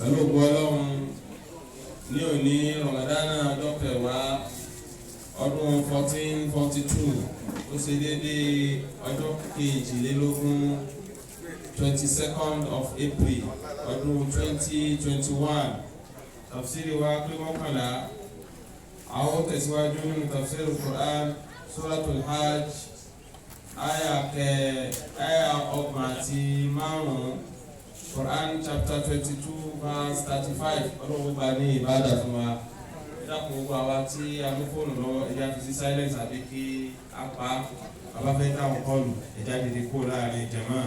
pẹ̀lú ògbó ọlọ́run ní òní Ramadana dọ́kẹ̀wá ọdún 1442 ó ṣe déédéé ọjọ́ kejìlélógún 22nd of April ọdún 2021 tafsiri wa pé mọ́kànlá àwọn tẹ̀síwájú nínú tafsir Quran Suratul Hajj aya ọgbọ̀n àti márùn-ún Quran chapter 22 verse 35 ọlọ́wọ́ bá ní ìbádà fún wa ìdákùn gbogbo àwa tí a mú fóònù lọ́wọ́ ẹja fi sí silence àbí kí a pa bàbá fẹ́ dáhùn kọlù ẹja dìde kó láàrin jàmá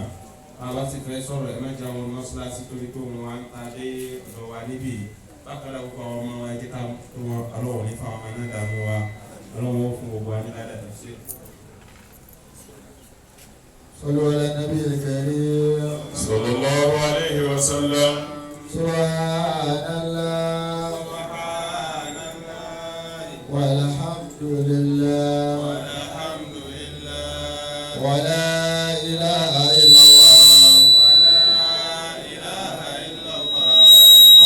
bàbá sì fẹ́ sọ̀rọ̀ ẹ̀mẹ́jà wọn mọ́ṣáláṣí torí pé wọn wá ń ta dé ọ̀dọ̀ wa níbí bákan náà gbogbo àwọn ọmọ wa ẹjẹ́ ká tó wọn ọlọ́wọ́ nípa àwọn ọmọ náà dààmú wa ọlọ́wọ́ fún gbogbo wa ní dáadáa sí. صلوا على النبي الكريم صلى الله عليه وسلم. سبحان الله والحمد لله ولا إله إلا الله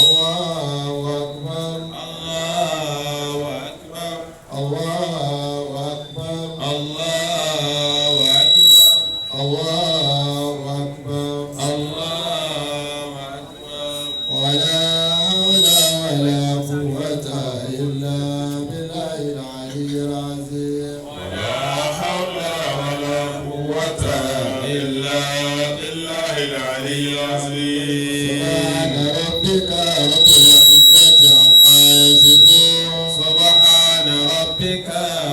الله أكبر الله أكبر الله أكبر ولا حول ولا قوة إلا بالله العلي العظيم ولا حول ولا قوة إلا بالله العلي العظيم. سبحان ربك رب العزة عما يصفون سبحان ربك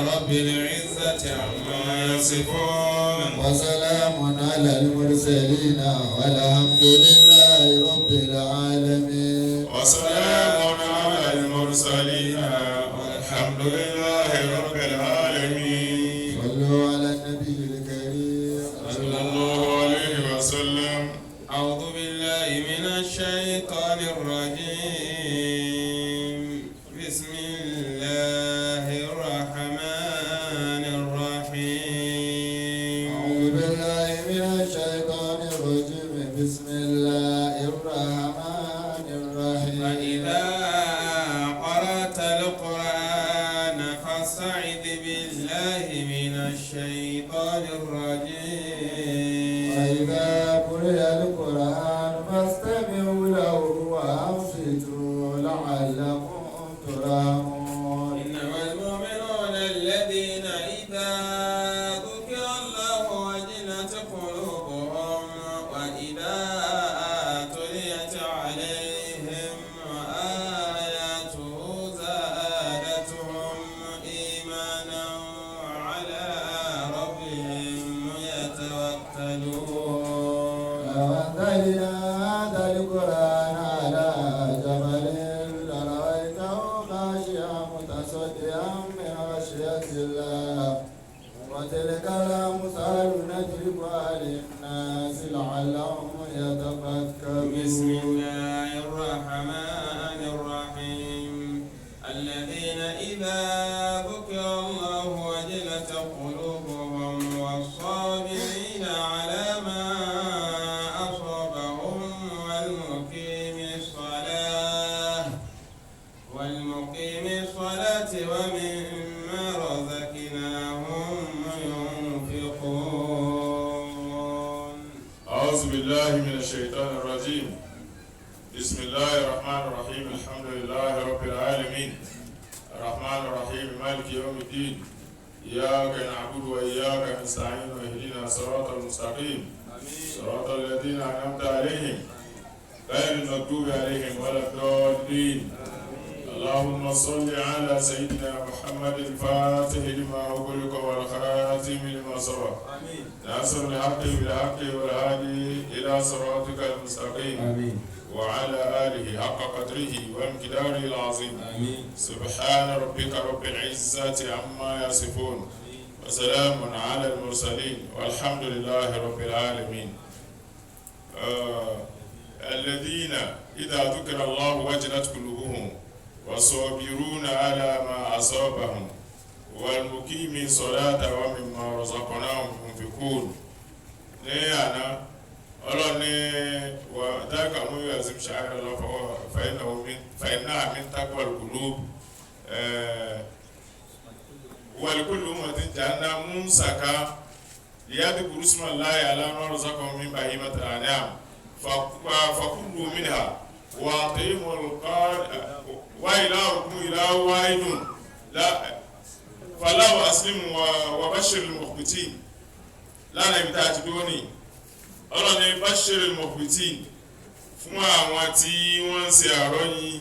رب العزة عما يصفون وسلام على المرسلين والحمد لله رب العالمين وسلام على المرسلين والحمد لله رب العالمين. صلوا على النبي الكريم صلى الله عليه وسلم. أعوذ بالله من الشيطان الرجيم بسم الله الرحمن الرحيم أعوذ بالله من الشيطان الرجيم بسم الله الرحمن الرحيم فإذا قرأت القرآن فاستعذ بالله من الشيطان الرجيم وإذا قرئ القرآن فاستمعوا له وأنصتوا لعلكم ترحمون إنما المؤمنون الذين إذا ذكر الله وجلت قلوبهم وإذا تليت عليهم آياته زادتهم إيمانا وعلى ربهم يتوكلون وأنزلنا هذا القرآن على جبل لرأيته خاشعا متصدعا من خشية الله وتلك الأمثال نضربها للناس لعلهم يتفكرون بسم الله الرحمن الرحيم الذين إذا ذكر الله وجلت قلوبهم والصابرين على ما أصابهم والمقيم الصلاة ومما رزقناهم ينفقون. أعوذ بالله من الشيطان الرجيم. بسم الله الرحمن الرحيم. الحمد لله رب العالمين الرحمن الرحيم مالك يوم الدين إياك نعبد وإياك نستعين واهدنا الصراط المستقيم صراط الذين أنعمت عليهم غير المغضوب عليهم ولا الضالين. اللهم صل على سيدنا محمد الفاتح لما أغلق والخاتم لما سبق ناصر الحق بالحق والهادي إلى صراطك المستقيم آمين. وعلى آله حق قدره وامتداره العظيم. آمين. سبحان ربك رب العزة عما يصفون وسلام على المرسلين والحمد لله رب العالمين. الذين إذا ذكر الله وجلت قلوبهم والصابرون على ما أصابهم والمقيم الصلاة ومما رزقناهم ينفقون. ní àná ọlọ́run ní wà dáka mú yóò azim ṣááyà lọ من تقوى القلوب ولكل أمة جعلنا منسكا ليذكروا اسم الله على ما رزقهم من بهيمة الأنعام فكلوا منها وأطعموا القارئ وإلهكم إله واحد لا فلا أسلموا وبشر المخبتين lánàá ibi tá a ti dúró ní ọlọ́ni bashiril mukhbitin fún àwọn tí wọ́n ń ṣe àrọ́yìn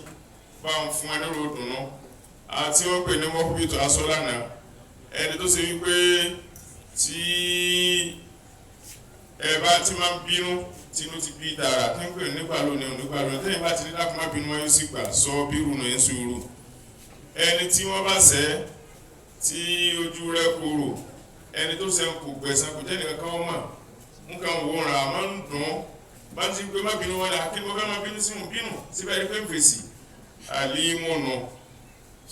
bá ń fún ẹni ròdùnú àti wọ́n pè ní mukhbitu aṣọ lánàá ẹni tó ṣe wípé tí ẹ bá ti máa ń bínú tínú ti bí dára tí ń pè nígbà lónìí onígbà lónìí tẹ́yìn bá ti ní dákun má bínú wọn yóò sì gbà sọ bírù nù ń sùúrù ẹni tí wọ́n bá ṣẹ̀ tí ojú rẹ̀ korò ẹni tó ṣe ń kò gbẹ̀sán kò jẹ́ nìkan kan mọ̀ nǹkan wòran àmọ́ ń dùn bá ti pé má bínú wọn ni àkíní mo fẹ́ má bínú sí mo bínú síbẹ̀ ẹni pé ń fèsì àlímọ̀nà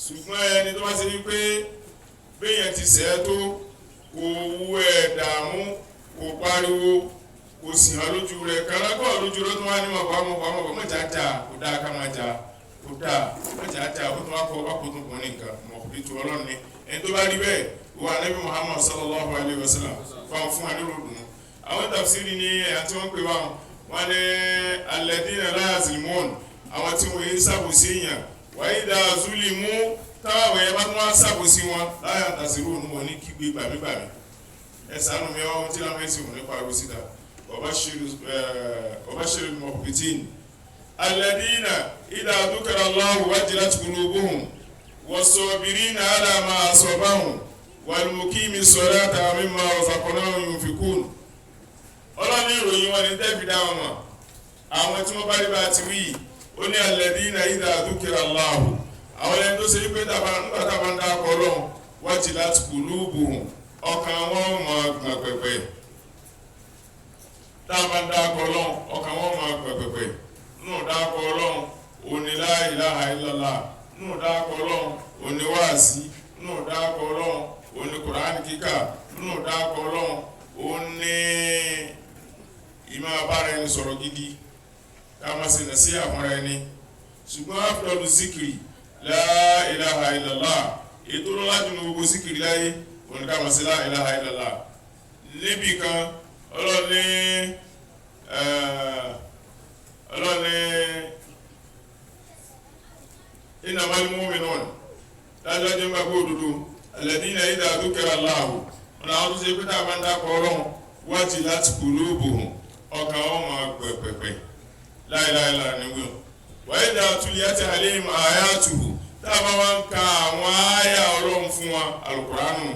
ṣùgbọ́n ẹni tó bá ṣe ní pé béèyàn ti ṣẹ̀ tó kò wú ẹ̀ dààmú kò pariwo kò sì hàn lójú rẹ̀ kálákọ̀ lójú rẹ̀ tó wá ní mọ̀pá mọ̀ jájá kò dáa ká máa jà kò dáa mọ̀ jájá ó tún wá kọ́ wá kó tún kọ́ ní nǹkan mọ̀kùnrin tó ọlọ́run ni ẹni tó bá rí bẹ́ẹ̀ wa nabi Muhammad sallallahu alaihi wasallam fún anirudun àwọn tafsiri ni àti wọ́n pè wọ́n ní alladina la yazlimun àwọn tí wọ́n yí ṣàbòsí èèyàn wa idha zulimu táwọn èèyàn bá tún wá ṣàbòsí wọn la yantasirun wọn ní kígbe gbàmígbàmí ẹ̀sánú mi wọ́n tí láwọn ẹ̀sìn wọn nípa àrùsíta wabashiril mukhbitin alladina idha dhukira Allahu wajilat qulubuhum was-sabirina ala ma asabahum wàlùmùkími sọ̀rọ̀ta mímọ̀ ọ̀sàkọ̀náà yunfikun ọlọ́ni ìròyìn wọn ni tẹ́fì dáwọn mọ̀ àwọn tí wọ́n bá rí bá ti wí ó ní alladina idha dhukira Allahu àwọn ẹni tó ṣe wípé nígbàtàbà ń dákọ̀ ọlọ́run wajilat qulubuhum ọkàn wọn mọ̀ gbọ̀n pẹ̀pẹ̀ tábà ń dákọ̀ ọlọ́run ọkàn wọn mọ̀ gbọ̀n pẹ̀pẹ̀ nínú dákọ̀ ọlọ́run òní la ilaha illallah nínú dákọ̀ ọlọ́run òní wáàsí nínú dákọ̀ ọlọ́run òní Kùránì kíkà nínú dákọ̀ ọlọ́run òní ìmọ̀ abára ẹni sọ̀rọ̀ gidi ká má ṣe nà sí àfúnra ẹni ṣùgbọ́n afdalu zikiri la ilaha illallah ètò lọ́lájú ní gbogbo zikiri láyé òní ká má ṣe la ilaha illallah níbi kan ọlọ́ni innamal mu'minun dájọ́ jẹ́ gbàgbọ́ òdodo alladina idha dhukira Allahu ọ̀nà àwọn tó ṣe pé tá a bá ń dákọ̀ ọlọ́run wajilat qulubuhum ọkàn wọn máa pẹ̀pẹ̀pẹ̀ la ilaha illa níwọ̀n wa idha tuliyat alayhim ayatuhu tá a bá wá ń ka àwọn àyà ọlọ́run fún wa alukóránù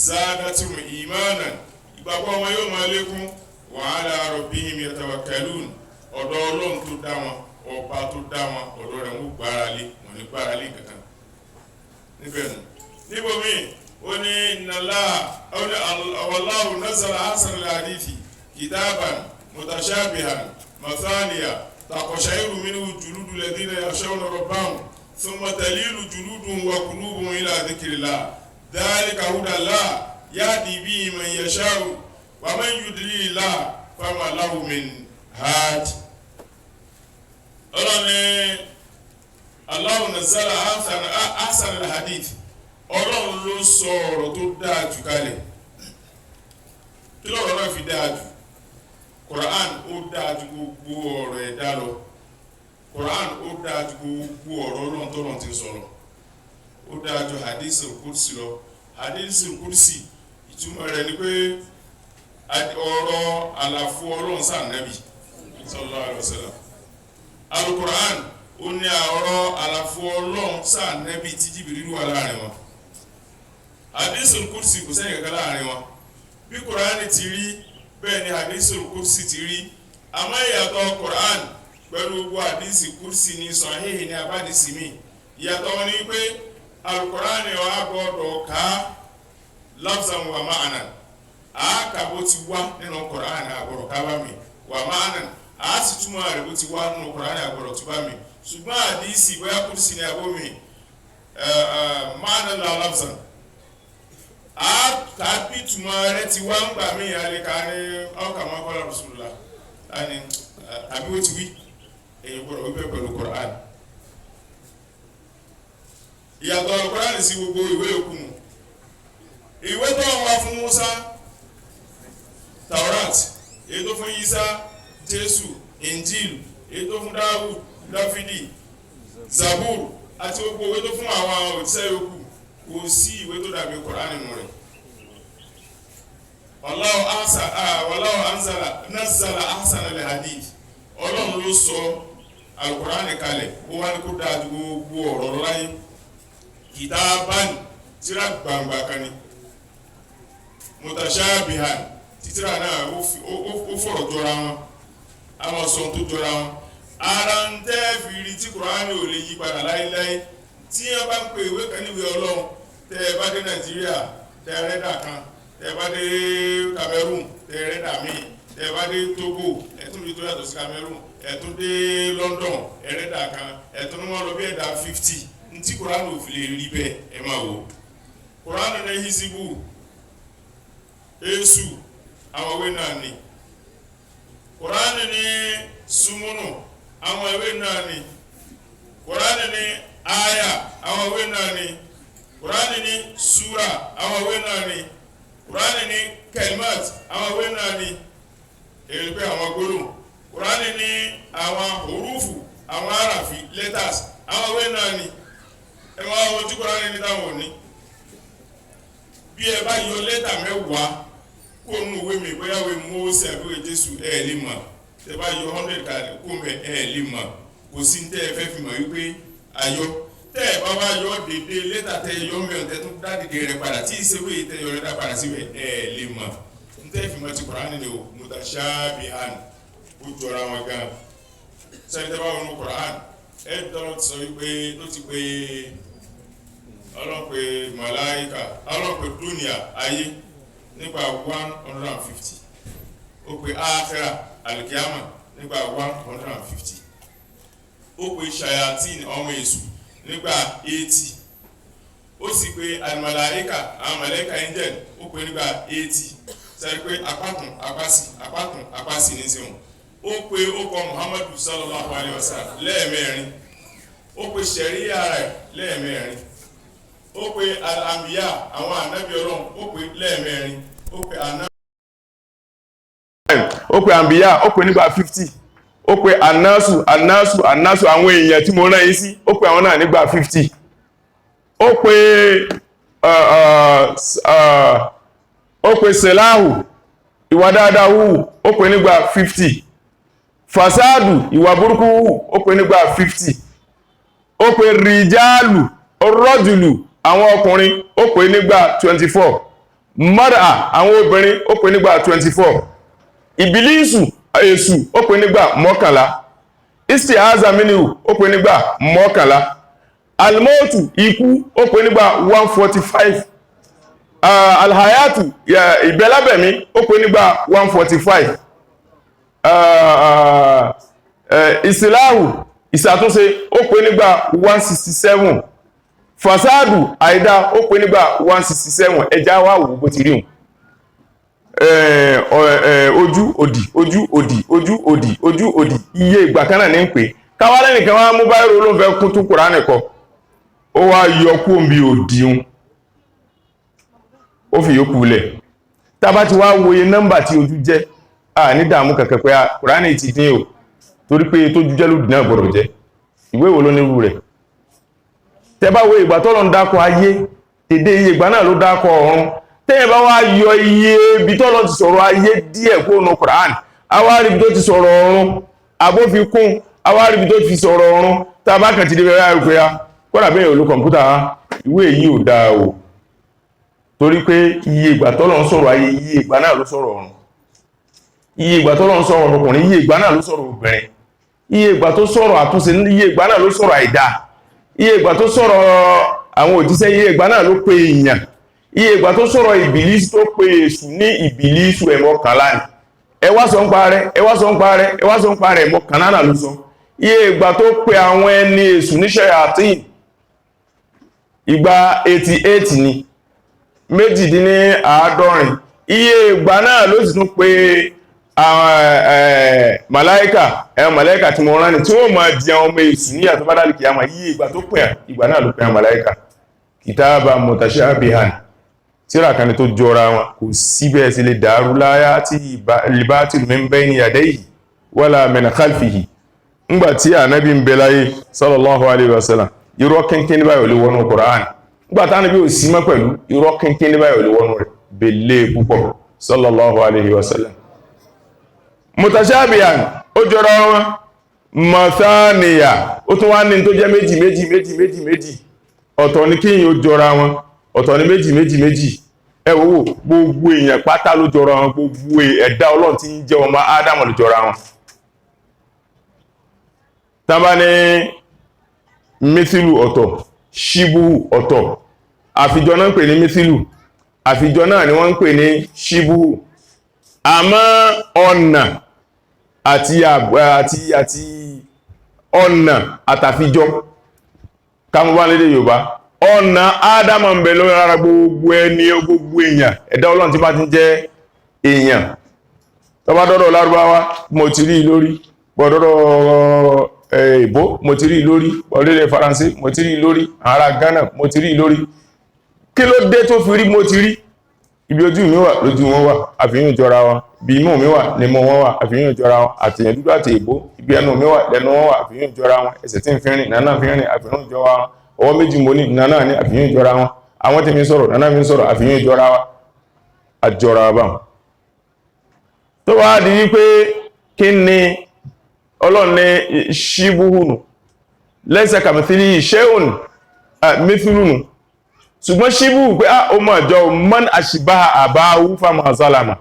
zadatum imanan ìgbàgbọ́ wọn yóò máa lékún wa ala rabbihim yatawakkalun ọ̀dọ̀ ọlọ́run tó dá wọn ọba tó dá wọn ọ̀dọ̀ rẹ̀ ń gbára lé wọn ní gbára lé kankan níbẹ̀ nù níbomi ó ní ìnàlá wallahu nazala ahsana al-hadithi kitaban mutashabihan mathaniya taqshairu minhu juludu alladhina yakhshawna rabbahum thumma talinu juluduhum wa qulubuhum ila dhikrillah dhalika hudallah yahdi bihi man yasha'u wa man yudlilillah fama lahu min hadi ọlọ́ni Allahu nazala ahsana al-hadith ọlọ́run ló sọ ọ̀rọ̀ tó dáa jù kalẹ̀ kí lọ́rọ̀ náà fi dáa jù Quran ó dáa ju gbogbo ọ̀rọ̀ ẹ̀dá lọ Quran ó dáa ju gbogbo ọ̀rọ̀ ọlọ́run tó lọ́n ti sọ̀rọ̀ ó dáa ju hadithul kursi lọ hadithul kursi ìtumọ̀ rẹ̀ ni pé ọ̀rọ̀ àlàfo ọlọ́run sáà nẹ́bì sallallahu alaihi wasallam alukur'an ó ní ọ̀rọ̀ àlàfo ọlọ́run sáà nẹ́bí tí Jibrilu wà láàrin wọn hadisul kursi kò sẹ́yìn kankan láàrin wọn bí kur'an ti rí bẹ́ẹ̀ ni hadisul kursi ti rí àmọ́ ìyàtọ̀ kur'an pẹ̀lú gbogbo hadisi kursi ní sọ̀híhì ní abádìsí mi ìyàtọ̀ wọn ni pé alukur'an ọ̀ agbọ́dọ̀ ká lafzan wa ma'anan àákàbó ti wá nínú kur'an àgbọ̀dọ̀ ká bá mi wa ma'anan a sì túmọ̀ rẹ̀ bó ti wá nínú Kùránì àgbọ̀rọ̀ tó bá mi ṣùgbọ́n àdìsí bóyá kùrùsì ní abó mi máa ń lọ alábùsàn a tàbí túmọ̀ rẹ̀ ti wá ń gbà mí àlekà ní ọkà máa kọ́lá Rasulullah àní àbí ó ti wí èyí gbọ́dọ̀ wípé pẹ̀lú Kùránì ìyàtọ̀ Al-Qur'an sí gbogbo ìwé yòókù nù. Ìwé tó wà fún Musa Taurat, èyí tó fún Isa Jésù, Injil, èyí tó fún Dawud Dáfídì, Zabur àti gbogbo ìwé tó fún àwọn òjíṣẹ́ yòókù, kò sí ìwé tó dàbí Qur'an nínú rẹ̀. Wallahu nazzala ahsana al-hadith. Ọlọ́run ló sọ Al-Qur'an kalẹ̀, ó wá ní kó dáa ju gbogbo ọ̀rọ̀ láyé. Kitaban, tírà gbangba kan ni. Mutashabihan, títírà náà ó fọ̀rọ̀ jọra wọn, àwọn sọ tó jọra wọn. Ara ń tẹ́ fìrí tí Qur'an ò lè yí padà láéláé. Tí wọ́n bá ń pè ìwé kan níwèé Ọlọ́run, tẹ́ ẹ bá dé Nàìjíríà, tẹ́ ẹ rẹ́dà kan, tẹ́ ẹ bá dé Cameroon, tẹ́ ẹ rẹ́dà míì, tẹ́ ẹ bá dé Togo, ẹ tún rí tó yàtọ̀ sí Cameroon, ẹ tún dé London, ẹ rẹ́dà kan, ẹ tún wọ́n lọ bí ẹ̀dà 50. Ntí Qur'an ò fi lè rí bẹ́ẹ̀, ẹ máa wò. Qur'an ní hisibu, Èṣù, àwọn ìwé náà ni. Qur'an ní sumunu, àwọn ìwé náà ni. Qur'an ní aya, àwọn ìwé náà ni. Qur'an ní sura, àwọn ìwé náà ni. Qur'an ní kalimat, àwọn ìwé náà ni. Èyí pé àwọn gbólóhùn. Qur'an ní àwọn hurufu, àwọn arafi, letters, àwọn ìwé náà ni. Ẹ máa wo tí Qur'an ní táwọn ò ní. Bí ẹ bá yọ lẹ́tà mẹ́wàá kó nu ìwé mi, bóyá ìwé Mósè àbí ìwé Jésù, ẹ lè mọ̀. Tẹ́ bá yọ 100 kalẹ̀ kó mẹ́ ẹ lè mọ̀. Kò sí ní tẹ́ ẹ fẹ́ fi mọ̀ wípé ayọ̀. Tẹ́ ẹ bá wá yọ dédé lẹ́tà tẹ́ yọ mẹ́rin tẹ́ tún dá dédé rẹ̀ padà tí ìṣèwé tẹ́ yọ lẹ́tà padà síbẹ̀ ẹ lè mọ̀. Ní tẹ́ fi mọ̀ ti Qur'an ní o, mutashabihan, ó jọra wọn gan. Sẹ́yìn tẹ́ bá wọn Qur'an, ẹ dọ́rọ̀ ti sọ wípé tó ti pé ọlọ́pẹ́ màláíkà, ọlọ́pẹ́ dúnìá ayé nígbà 150. Ó pe áàkírà alìkíámà nígbà 150. Ó pe ṣayatín ọmọ èṣù nígbà 80. Ó sì pe alìmàláíkà, àwọn màláíkà angel, ó pe nígbà 80. Sẹ́rí pé apákùn apásì ní sí wọn. Ó pe ó kọ Muhammadu sallallahu alaihi wasallam lẹ́ẹ̀mẹ́rin. Ó pe ṣẹ̀ríyà rẹ̀ lẹ́ẹ̀mẹ́rin. Ó pe al-anbiya, àwọn ànábì Ọlọ́run, ó pe lẹ́ẹ̀mẹ́rin. Ó pe ànbíyà, ó pe nígbà 50. Ó pe anasu àwọn èèyàn tí mo rán yín sí, ó pe àwọn náà nígbà 50. Ó pe selahu, ìwà dáadáa wù, ó pe nígbà 50. Fasadu, ìwà burúkú wù, ó pe nígbà 50. Ó pe rijalu, rọ́jùlù, àwọn ọkùnrin, ó pe nígbà 24. Mara, àwọn obìnrin, ó pe nígbà 24. Ìbílísù, èṣù, ó pe nígbà 11. Istiaza miniu, ó pe nígbà 11. Almotu, ikú, ó pe nígbà 145. Alhayatu, ìbẹ́lábẹ̀mí, ó pe nígbà 145. Ìsìláhù, ìṣàtúnṣe, ó pe nígbà 167. Fasadu, àìdá, ó pe nígbà 167. Ẹja wá wò bó ti rí hùn. Ojú òdì, iye ìgbà kan náà ní ń pè. Káwálẹ́ nìkan wá mú báyìí ló ń fẹ́ kún tún Kùránì kọ. Ó wá yọ kú òmbi òdì hun. Ó fi yókù lẹ̀. Tá bá ti wá wòye nọ́mbà tí ojú jẹ́, ní dààmú kẹ̀kẹ́ pé Kùránì ti dín o. Torí pé tó jú jẹ́ lòdì náà gbọ́dọ̀ jẹ́. Ìwé wo ló nírú rẹ̀? Tẹ́ bá wo ìgbà tọ́lọ́run dákọ ayé, dédé iye ìgbà náà ló dákọ ọ̀run. Tẹ́yẹ̀ bá wá yọ iye ibi tọ́lọ́run ti sọ̀rọ̀ ayé díẹ̀ kó nu Kùránì, a wá rí ibi tó ti sọ̀rọ̀ ọ̀run, abófikún, a wá rí ibi tó ti sọ̀rọ̀ ọ̀run, tá bá kàn ti dé bẹ̀rẹ̀ àrùpẹ́ ya, kọ́dà bẹ́ẹ̀ olú kọ̀mpútà, ìwé yìí ò dáa o. Torí pé iye ìgbà tọ́lọ́run sọ̀rọ̀ ayé, iye ìgbà náà ló sọ̀rọ̀ ọ̀run. Iye ìgbà tọ́lọ́run sọ̀rọ̀ ọkùnrin, iye ìgbà náà ló sọ̀rọ̀ obìnrin. Iye ìgbà tó sọ̀rọ̀ àtúnṣe, iye ìgbà náà ló sọ̀rọ̀ àìdá. Iye ìgbà tó sọ̀rọ̀ àwọn òjíṣẹ́, iye ìgbà náà ló pe èèyàn. Iye ìgbà tó sọ̀rọ̀ ìbìlísù tó pe èṣù ní ìbìlísù ẹ̀mọ́kànlá ni. Ẹ wá sọ ń pa rẹ̀, ẹ wá sọ ń pa rẹ̀, ẹ wá sọ ń pa rẹ̀, ẹ̀mọ́kànlá náà ló sọ. Iye ìgbà tó pe àwọn ẹni èṣù ní ṣayatín, ìgbà 88 ni, méjìdínláàádọ́rin. Iye ìgbà náà ló sì tún pe màláíkà, ẹ̀wọ̀n màláíkà tí mo rán ni tí wọ́n máa di àwọn ọmọ èṣù ní àtọ́ bá dálì kìyàmà. Iye ìgbà tó pè ìgbà náà ló pe àwọn màláíkà. kitaban mutashabihan tírà kan tó jọra wọn kò síbẹ̀ sí lè dàrú la ya'tihi al-batilu min bayni yadayhi wala min khalfihi ngbàtí ànábì ń bẹ láyé sallallahu alaihi wasallam irọ́ kínkín ní báyìí ò lè wọnú Qur'an ngbàtí ànábì ò sí mọ́ pẹ̀lú irọ́ kínkín ní báyìí ò lè wọnú rẹ̀ belé púpọ̀ sallallahu alaihi wasallam mutashabihan ó jọra wọn mathaniya ó tún wá ní tó jẹ́ méjì ọ̀tọ̀ ní kíyìn ó jọra wọn ọ̀tọ̀ ní méjì ẹ wò gbogbo èèyàn pátá ló jọra wọn gbogbo ẹ̀dá Ọlọ́run tí ń jẹ́ ọmọ Ádámù ló jọra wọn tàbá ní mítìlù ọ̀tọ̀ ṣíbù ọ̀tọ̀ àfijọ́ náà ń pè ní mítìlù àfijọ́ náà ni wọ́n ń pè ní ṣíbù àmọ́ ọ̀nà àti ọ̀nà àtàfijọ́ kàmùbá lédè Yorùbá ọ̀nà Ádámù ń bẹ lórí ara gbogbo ẹni gbogbo èèyàn ẹ̀dá Ọlọ́run tí bá ti jẹ́ èèyàn tó bá dọ́dọ̀ Lárúbáwá mo ti rí lórí bọ́dọ́dọ̀ ìbò mo ti rí lórí orílẹ̀ Faransé mo ti rí lórí ará Ghana mo ti rí lórí kí ló dé tó fi rí mo ti rí ibi ojú mi wà lójú wọn wà àfihàn jọra wọn bí imú mi wà nímú wọn wà àfihàn jọra wọn àtìyàn dúdú àti ìbò ibi ẹnu mi wà lẹ́nu wọn wà àfihàn jọra wọn ẹsẹ̀ tí ń fi rìn nànà fi rìn àfihàn jọra wọn ọwọ́ méjì mo ní nànà ní àfihàn jọra wọn àwọn tí mi sọ̀rọ̀ nànà mi sọ̀rọ̀ àfihàn jọra wọn àjọra wọn tó wá di wípé kí ni Ọlọ́run ní ṣíbúhùnù lẹ́sẹ̀ kàmìtìlì ṣẹ́hùn mẹ́fìlúnù ṣùgbọ́n ṣíbú pé ó mọ̀ jọ man àṣìbá àbáwú fàmà sálàmà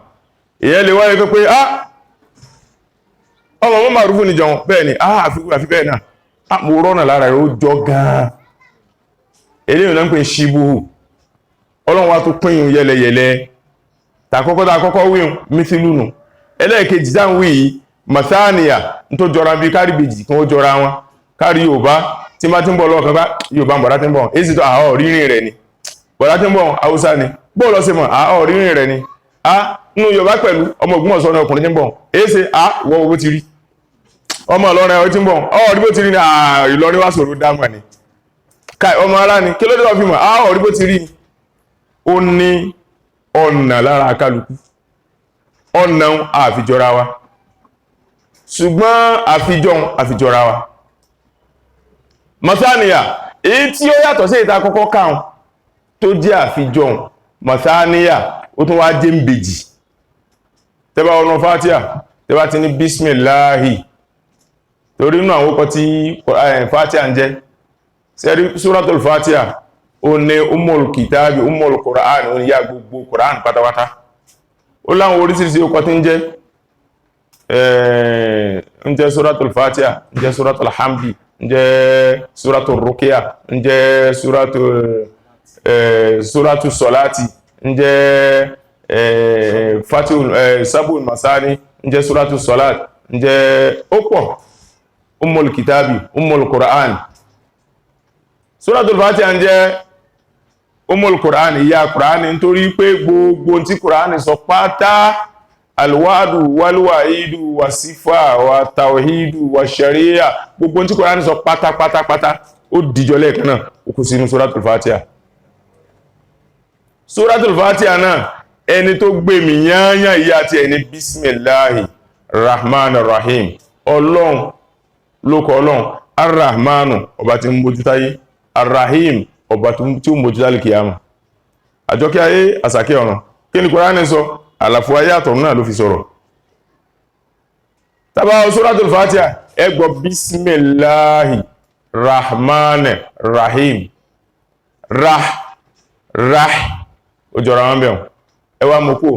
èyẹ́ lè wáyé pé ọmọ mọ́ màrúfù ní jọun bẹ́ẹ̀ ni àfi bẹ́ẹ̀ náà mo rọ́nà lára rẹ̀ ó jọ gan-an eléyìn náà ń pè ṣíbúhù Ọlọ́run wá tó pín yẹlẹyẹlẹ tàkọ́kọ́ wíhun mẹ́fìlúnù ẹlẹ́ẹ̀kejì dáhùn wí mathaniya tó jọra bí kárí bèjì kí wọ́n jọra wọn kárí Yorùbá tí má tí ń bọ̀ lọ́wọ́ kan bá Yorùbá bọ̀dá tí ń bọ̀ èsì tó àọ́ rírìn rẹ̀ ni bọ̀dá tí ń bọ̀ Haúsá ni bọ́ọ̀lọ́ sí mọ̀ àọ́ rírìn rẹ̀ ni nínú Yorùbá pẹ̀lú ọmọ Ògbómọ̀ṣọ́ ní ọkùnrin tí ń bọ̀ èsì wọ́n bó ti rí ọmọ Ìlọrin ọ̀rẹ́ tí ń bọ̀ rí bó ti rí ní Ìlọrin wá sọ̀rọ̀ dámà ni ọmọ ara ni kí ló dé wọ́n fi mọ̀ rí bó ti rí ó ní ọ̀nà lára kálukú ọ̀nà àfijọra wa ṣùgbọ́n àfijọra wa mathaniya èyí tí ó yàtọ̀ sí ìta kọ́kọ́ káun tó jẹ́ àfijọ́ mathaniya ó tún wá jẹ́ mbèjì tẹ́bá ọ̀nà Fatiha tẹ́bá ti ní bismillahi torí inú àwọn ọkọ̀ tí Fatiha ń jẹ́ sẹ́rí suratul Fatiha ó ní ummul kitabi ummul Qur'an ó ní yá gbogbo Qur'an pátápátá ó láwọn orísìírísìí ọkọ̀ tí ń jẹ́ suratul Fatiha ń jẹ́ suratul Hamdi ń jẹ́ suratul Ruqya ń jẹ́ suratul Salati ń jẹ́ Sabul Masani ń jẹ́ suratul Salat ń jẹ́ ó pọ̀ ummul kitabi ummul Qur'an suratul Fatiha ń jẹ́ ummul Qur'an ìyá Qur'an nítorí pé gbogbo tí Qur'an sọ pátá alwadu walwaidu wasifa wa tawhidu wa sharia gbogbo tí Kùránì sọ pátápátápátá ó dìjọ lẹ́ẹ̀kan náà ó kù sínú suratul Fatiha suratul Fatiha náà ẹni tó gbé mi yányá ìyá àti ẹni bismillahi rahmanir rahim Ọlọ́run lókọ Ọlọ́run arrahmanu ọba tí ń mójútáyé arrahim ọba tí ó mójútálì kìyàmà àjọkí ayé àsàkí ọ̀run kí ni Kùránì sọ àlàfo ayé àtọ̀run náà ló fi sọ̀rọ̀ tàbá suratul Fatiha ẹ gbọ́ bismillahi rahmanir rahim ó jọra wọn bẹ̀rún ẹ wá mú kó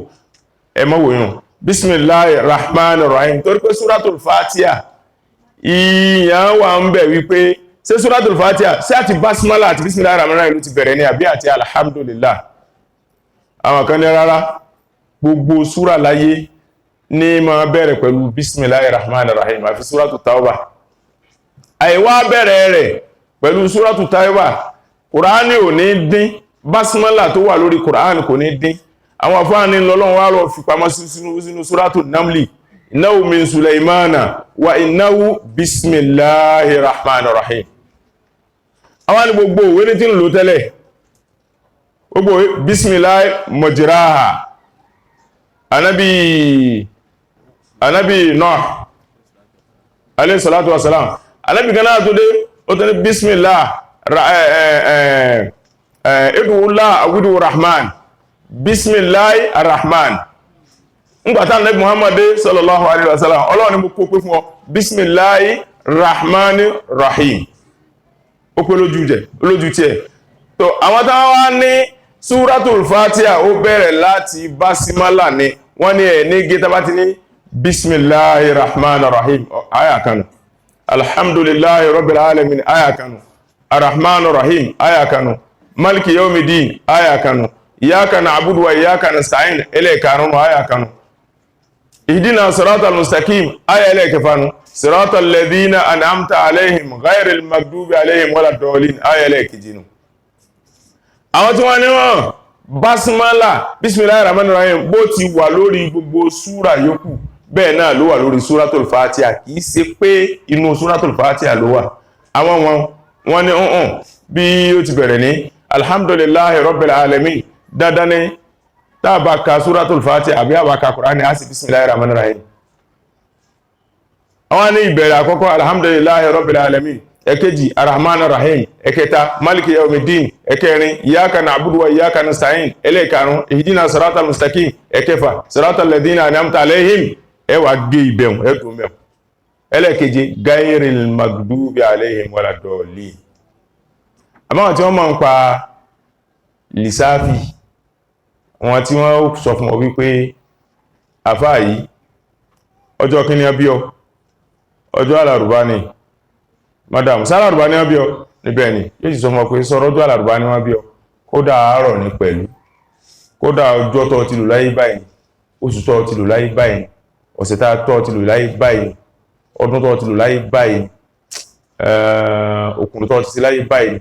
ẹ mọ́ wòyún bismillahi rahmanir rahim torí pé suratul Fatiha ìyàn wà ń bẹ̀ wípé ṣé suratul Fatiha sí àti basmala àti bismillahi rahmanir rahim ló ti bẹ̀rẹ̀ ní àbí àti alhamdulillah àwọn kan ní rárá gbogbo súra láyé ní ma bẹ̀rẹ̀ pẹ̀lú bismillahir rahmanir rahim àfi súratu tauba àìwá bẹ̀rẹ̀ rẹ̀ pẹ̀lú súratu tauba Kùránì ò ní dín basmala tó wà lórí Kùránì kò ní dín àwọn afáàní lọ́lọ́run wá lọ fi pamọ́ sínú súratu namli innahu min sulaimana wa innahu bismillahir rahmanir rahim àwọn ni gbogbo òwe ní tí ń lò tẹ́lẹ̀ gbogbo bismillah mujraha anabi Nuh alayhi salatu wassalam anabi gana tó dé ó tó ní bismillah idullah awidu rahman bismillah arrahman ngbàtà anabi Muhammad sallallahu alaihi wasallam Ọlọ́run ni mo kó pé fún ọ bismillah rahman rahim ó pé lójú tí ẹ̀ tó àwọn táwọn wá ní Suratul Fatiha ó bẹ̀rẹ̀ láti basmala ni wọ́n ní ẹ̀ ní gẹ́ta bá ti ní bismillahir rahmanir rahim aya kanu alhamdulillahi rabbil alamin aya kanu arrahmanir rahim aya kanu maliki yawmiddin aya kanu iyyaka na'budu wa iyyaka nasta'in ele kanu aya kanu ihdina siratal mustaqim aya ele kefanu siratal ladhina an'amta alaihim ghayril maghdubi alaihim waladdallin aya ele kijinu àwọn tí wọ́n ní wọ́n basmala bismillahir rahmanir rahim bó ti wà lórí gbogbo súra yòókù bẹ́ẹ̀ náà ló wà lórí Suratul Fatiha kìí ṣe pé inú Suratul Fatiha ló wà àwọn wọ́n ní ọ̀hún bí ó ti bẹ̀rẹ̀ ní alhamdulillahi rabbil alamin dandan ní tàbá ka Suratul Fatiha àbí àbáka Kùránì á sì bismillahir rahmanir rahim àwọn ní ìbẹ̀rẹ̀ àkọ́kọ́ alhamdulillahi rabbil alamin ẹ̀kejì arrahmanir rahim ẹ̀kẹta maliki yawmiddin ẹ̀kẹrin iyyaka na'budu wa iyyaka nasta'in ẹlẹ́karùn ihdina siratal mustaqim ẹ̀kẹfà siratal ladhina an'amta alaihim ẹ wá gé ìbẹ̀hùn ẹ̀dùn mẹ́hùn ẹlẹ́keje gayril maghdubi alaihim waladdallin àbáwọn tí wọ́n máa ń pa lìsáàfì wọn tí wọ́n sọ fún ọ wípé àfáà yìí ọjọ́ kíní ọbí ọ ọjọ́ alárùbá ni madam sára àrùbá ní wọ́n bí ọ níbẹ̀ ni yóò sì sọ fún ọ pé sọ̀rọ̀ ọjọ́ alárùbá ní wọ́n bí ọ kódà àárọ̀ ní pẹ̀lú kódà ọjọ́ tó ti lò láyé báyìí oṣù tó ti lò láyé báyìí ọ̀sẹ̀ tó ti lò láyé báyìí ọdún tó ti lò láyé báyìí òkùnrin tó ti sí láyé báyìí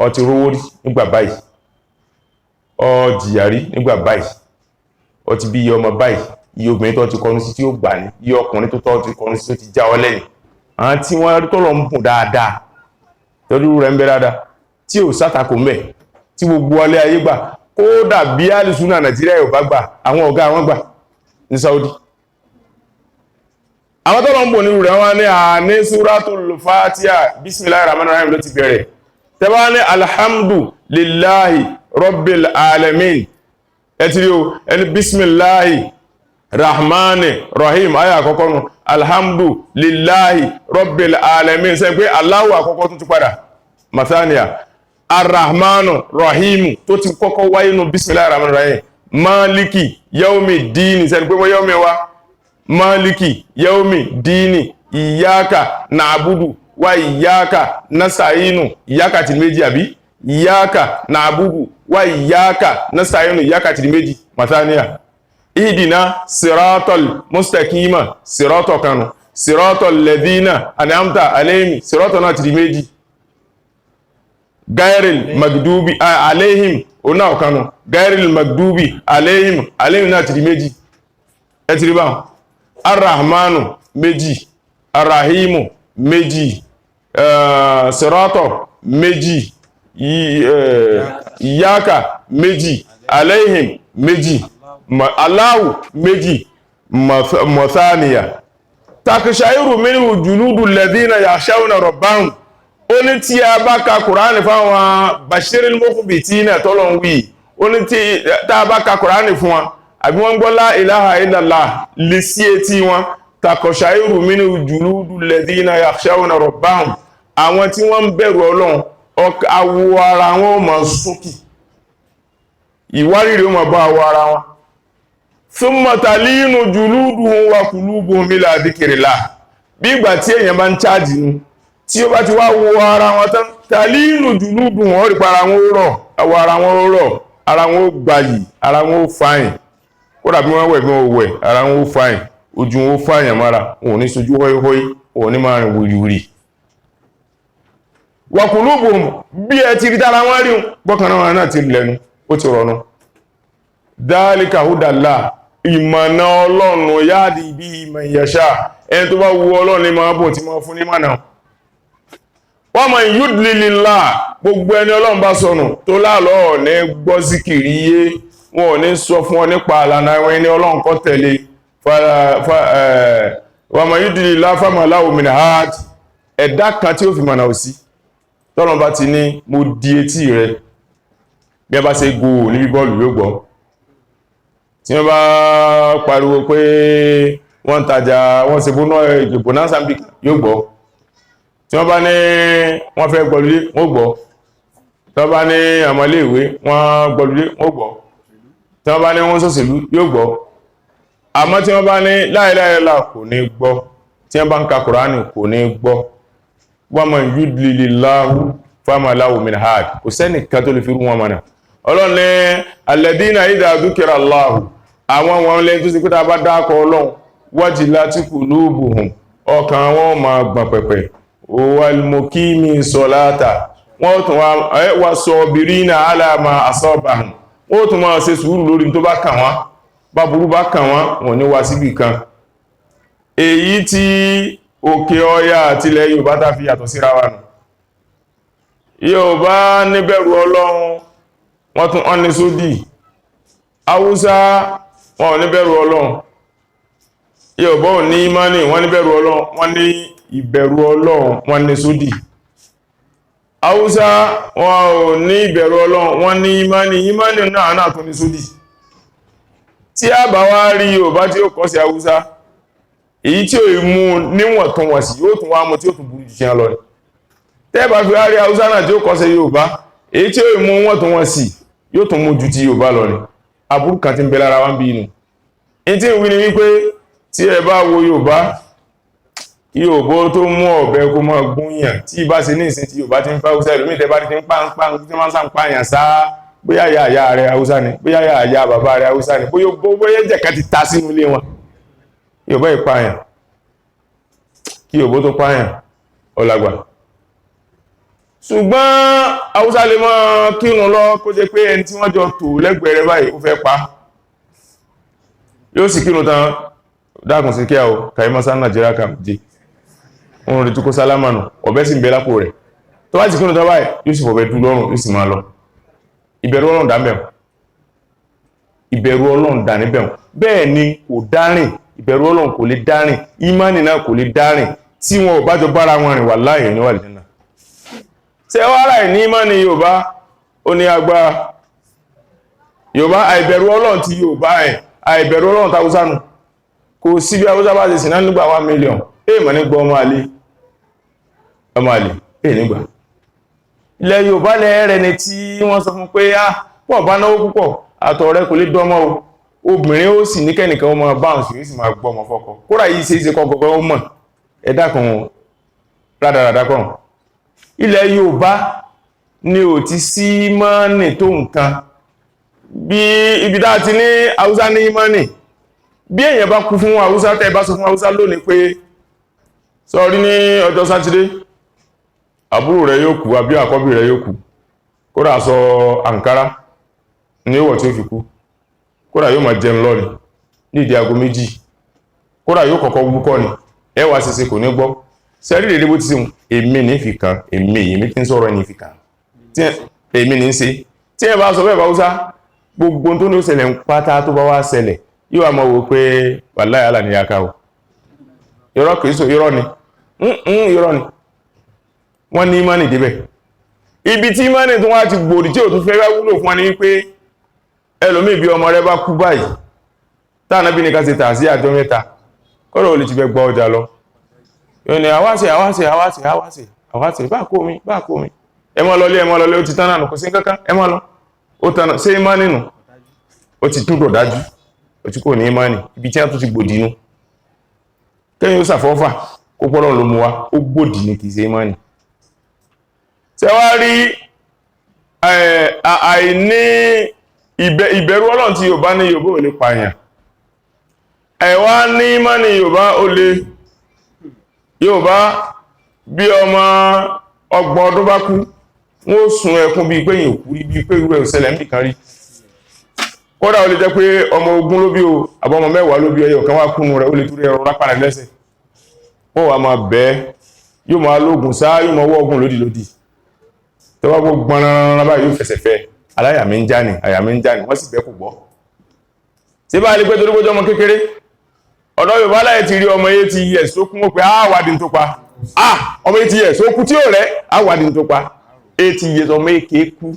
ó ti rówó rí nígbà báyìí ó jìyà rí nígbà báyìí ó ti bí iye ọmọ báyìí iye obìnrin tó ti kọnu sí tí ó gbà ní iye ọkùnrin tó ti kọnu sí tó ti já ọ lẹ́yìn àwọn tí wọ́n rí tọ́lọ ń bùn dáadáa tọ́jú rẹ̀ ń bẹ dáadáa tí ò sátakò mẹ́ tí gbogbo ọlẹ́ ayé gbà kódà bí alìsúnà Nàìjíríà yóò bá gbà àwọn ọ̀gá wọn gbà ní Saudi àwọn tọ́lọ ń bùn nínú rẹ̀ wọ́n ní àní Suratul Fatiha bismillahir rahmanir rahim ló ti bẹ̀rẹ̀ tẹ́bá ní alhamdulillahi rabbil alamin ẹtìrí o ẹni bismillahi rahmani rahim aya àkọ́kọ́ nù alhamdulillahi rabbil alamin ṣe pé Allahu àkọ́kọ́ tún ti padà mathaniya arrahmanu rahimu tó ti kọ́kọ́ wáyé nù bismillahir rahmanir rahim maliki yaumi dini ṣe pé yaumi wa maliki yaumi dini iyyaka na'budu wa iyyaka nasta'inu iyyaka ti méjì àbí iyyaka na'budu wa iyyaka nasta'inu iyyaka ti méjì mathaniya ihdina siratal mustaqima siratal kanu siratal ladina an'amta alayhim siratal náà ti méjì gayril magdubi alayhim ona kanu gayril magdubi alayhim náà ti méjì ẹ ti rí bá arrahmanu méjì arrahimu méjì siratal méjì iyyaka méjì alayhim méjì Allahu méjì mọ̀sáníyà takṣairu minhu juludu alladhina yakhshawna rabbahum ó ní tí a bá ka Kùránì fáwọn bashiril mukhbitina tọ́lọ̀ ń wí ó ní tí a bá ka Kùránì fún wọn àbí wọ́n gbọ́ la ilaha illallah lè sí etí wọn takṣairu minhu juludu alladhina yakhshawna rabbahum àwọn tí wọ́n ń bẹ̀rù Ọlọ́run awọ ara wọn máa sókè ìwárìrì wọn bá awọ ara wọn thumma talinu juluduhum wa qulubuhum ila dhikrillah bí ìgbà tí èyàn bá ń chájì ní tí ó bá ti wá wo ara wọn tán talinu juluduhum ó rí pa ara wọn rọ̀ àwọ̀ ara wọn rọ̀ ara wọn gbayì ara wọn fáyìn kódà bí wọ́n wẹ̀ bí wọ́n wẹ̀ ara wọn fáyìn ojú wọn fáyìn mara wọn ní sojú hóíhóí wọn ní máa rìn wùrìwùrì wa qulubuhum bí ẹ ti rí dára wọn rí bọ́kànná wọn náà ti lẹ́nu ó ti rọ̀nù dhalika hudallah ìmọ̀nà Ọlọ́run yáàdì bí man yasha ẹni tó bá wu Ọlọ́run ní máa bọ̀ tí máa fún ní mọ̀nà wa man yudlilillah gbogbo ẹni Ọlọ́run bá sọnù tó láàlọ́ ní gbọ́ síkìrí yé wọn ò ní sọ fún ọ nípa àlànà àwọn ẹni Ọlọ́run kọ́ tẹ̀lé wa man yudlilillahu fama lahu min had ẹ̀dá kan tí ó fi mọ̀nà òsì tọ́lọ́run bá ti ní mo di etí rẹ̀ bí ẹ bá ṣe go níbi bọ́ọ̀lù yóò gbọ́ tí wọ́n bá pariwo pé wọ́n ń tajà wọ́n ṣe bonanza yóò gbọ́ tí wọ́n bá ní wọ́n fẹ́ gbọ́lúlé wọ́n gbọ́ tí wọ́n bá ní àmọ́léèwé wọ́n gbọ́lúlé wọ́n gbọ́ tí wọ́n bá ní wọ́n ṣòṣèlú yóò gbọ́ àmọ́ tí wọ́n bá ní la ilaha illallah kò ní gbọ́ tí wọ́n bá ń ka Kùránì kò ní gbọ́ wa man yudlilillahu fama lahu min had kò sẹ́nìkan tó lè fi rú wọn mọ̀nà Ọlọ́run ní alladhina idha dhukira Allahu àwọn wọn lẹ́yìn tó sì pé tá a bá dákọ̀ Ọlọ́run wajilat qulubuhum ọkàn wọn máa gbọ̀n pẹ̀pẹ̀ wal-muqimi salata wọ́n tún wá sabirina ala ma asabahum wọ́n tún máa ṣe sùúrù lórí tó bá kàn wọ́n bá burú bá kàn wọ́n ní wá síbì kan èyí tí òkè ọya àti ilẹ̀ Yorùbá tá fi yàtọ̀ síra wa nù Yorùbá níbẹ̀rù Ọlọ́run wọ́n tún ọ́n ní sódì Haúsá wọn ò níbẹ̀rù Ọlọ́run Yorùbá ò ní ìmánì wọ́n níbẹ̀rù Ọlọ́run wọ́n ní ìbẹ̀rù Ọlọ́run wọ́n ní sódì Haúsá wọn ò ní ìbẹ̀rù Ọlọ́run wọ́n ní ìmánì náà tó ní sódì tí a bá wá rí Yorùbá tí ó kọ́ sí Haúsá èyí tí ó mú níwọ̀ntúnwọ̀nsì yóò tún wá mú tí ó tún burú jù sí lọ tẹ́bà fi wá rí Haúsá náà tí ó kọ́ sí Yorùbá èyí tí ó mú wọ̀ntúnwọ̀nsì yóò tún mú jù ti Yorùbá lọ ní aburú kan tí ń bẹ lára wá ń bí inú in tí ń wí ni wípé tí ẹ bá wo Yorùbá tó mú ọ̀bẹ kó mọ́ gúnyàn tí ìbá ṣe ní ìsìn tí Yorùbá ti ń fẹ́ Haúsá ìlú mìíràn bá ti ń pààyàn sáá bóyá yàyà rẹ̀ Haúsá ni bóyá yàyà bàbá rẹ̀ Haúsá ni bóyá jẹ̀ka ti ta sínú ilé wọn Yorùbá ìpààyàn kí Yorùbá tó pààyàn ọlágbà ṣùgbọ́n Haúsá lè mọ́ kírun lọ kó jẹ́ pé ẹni tí wọ́n jọ tò lẹ́gbẹ̀ẹ́ rẹ̀ báyìí ó fẹ́ pa yóò sì kírun tán dákùn sí kí a ò kàímọ́sá Nàìjíríà kà jẹ́ oòrùn rẹ̀ tó kó sálámànù ọ̀bẹ sì ń bẹ lápò rẹ̀ tó bá ti kírun tán báyìí yóò sì fọ̀bẹ dú lọ́rùn yóò sì máa lọ ìbẹ̀rù Ọlọ́run dá níbẹ̀ ìbẹ̀rù Ọlọ́run dá níbẹ̀ bẹ́ẹ̀ ni kò dárìn ìbẹ̀rù Ọlọ́run kò lè dárìn ìmánì náà kò lè dárìn tí wọn ò bá jọ bára wọn rìn wallahi ní wà lè jẹ́nà ṣe wára ẹ̀ ní ìmánì Yorùbá ó ní agbára Yorùbá àìbẹ̀rù Ọlọ́run ti Yorùbá ẹ̀ àìbẹ̀rù Ọlọ́run tàúsá nù kò sí bí Haúsá bá ṣe sìná nígbà 1 million èèmọ̀ nígbà ọmọ àlè nígbà ilẹ̀ Yorùbá lẹ́ẹ̀rẹ̀ ni tí wọ́n sọ fún pé pọ̀ bá náwó púpọ̀ àtọ̀ rẹ̀ kò lè dọ́mọ́ obìnrin ó sì ní kẹ́nìkan ó máa báhùn sí sì máa gbọ́ ọmọ fọ́kọ kódà yìí ṣe é ṣe kọ́kọ́ ó mọ̀ ẹ̀dá kan rádaràdá kan ilẹ̀ Yorùbá ni ò ti sí mọ́nì tó nǹkan bí ibi dá ti ní Haúsá ní mọ́nì bí èèyàn bá kú fún Haúsá tẹ́ bá sọ fún Haúsá lónìí pé sọ́rí ní ọjọ́ sátidé àbúrò rẹ̀ yóò kú àbí àkọ́bí rẹ̀ yóò kú kódà sọ àǹkárá ní ìwọ̀ tí ó fi kú kódà yóò máa jẹun lọ́rin ní ìdí aago 2 kódà yóò kọ́kọ́ wúkọ́ ni ẹwà síse kò ní gbọ́ sẹ́rí rèé bó ti sí èmi ní fi kan èmi tí ń sọ̀rọ̀ ẹni fi kan èmi ní ṣe tí ẹ bá sọ bẹ́ẹ̀ bá Haúsá gbogbo tó ní ó ṣẹlẹ̀ ń pátá tó bá wá ṣẹlẹ̀ yóò máa wò pé wàláhì àlà ní yaka o irọ́ kìí sọ irọ́ ni irọ́ ni wọ́n ní ìmánì débẹ̀ ibi tí ìmánì tó wá ti gbòdì tí ò tún fẹ́ wúlò fún wa ní wípé ẹlòmíì bí ọmọ rẹ̀ bá kú báyìí tánàbí ní ká ṣe tà sí àjọ mẹ́ta kọ́rọ̀ olè ti fẹ́ gbọ́ ọjà lọ yóò ní àwáṣe bá kó mi ẹmọ́ lọlé ó ti tán náà kò sí kankan ẹmọ́ lọ ó tánà sí ìmánì nù ó ti túnbọ̀ dájú ó ti kò ní ìmánì ibi tí a tó ti gbòdì inú kẹ́yìn ó sàfọ́fà kó pọ́lọ̀ ló mú wa ó gbòdì ní kìí ṣe ìmánì ṣé wá rí àìní ìbẹ̀rù Ọlọ́run tí Yorùbá ní Yorùbá ò lè pààyàn ẹ̀wá ní ìmánì Yorùbá ó lè Yorùbá bí ọmọ 30 ọdún bá kú wọ́n sun ẹkún bí pé yìí kú bí pé ìwé òṣèlẹ̀ ń bìkan rí kódà ó lè jẹ́ pé ọmọ 20 ló bí o àbọ̀ ọmọ 10 ló bí ẹyọ kan wá kúnnú rẹ̀ ó lè túrẹ́ ẹ̀rọ lápàdà lẹ́sẹ̀ ó wà máa bẹ́ẹ̀ yóò máa lóògùn sáá yóò máa wọ́ọ̀gùn lódìlódì tó bá gbọ́ gbọ́nrán báyìí yóò fẹsẹ̀ fẹ́ aláyà mi ń já ni àyà mi ń já ni wọ́n sì bẹ́ kò gbọ́. ṣé bá lè pé torí gbójọ́ ọmọ kékeré ọ̀dọ́ Yorùbá láyé ti rí ọmọ 80 years tó kún ó pé àwádìí tó pa ọmọ 80 years ó kú tí ó rẹ̀ àwádìí tó pa 80 years ọmọ èké kú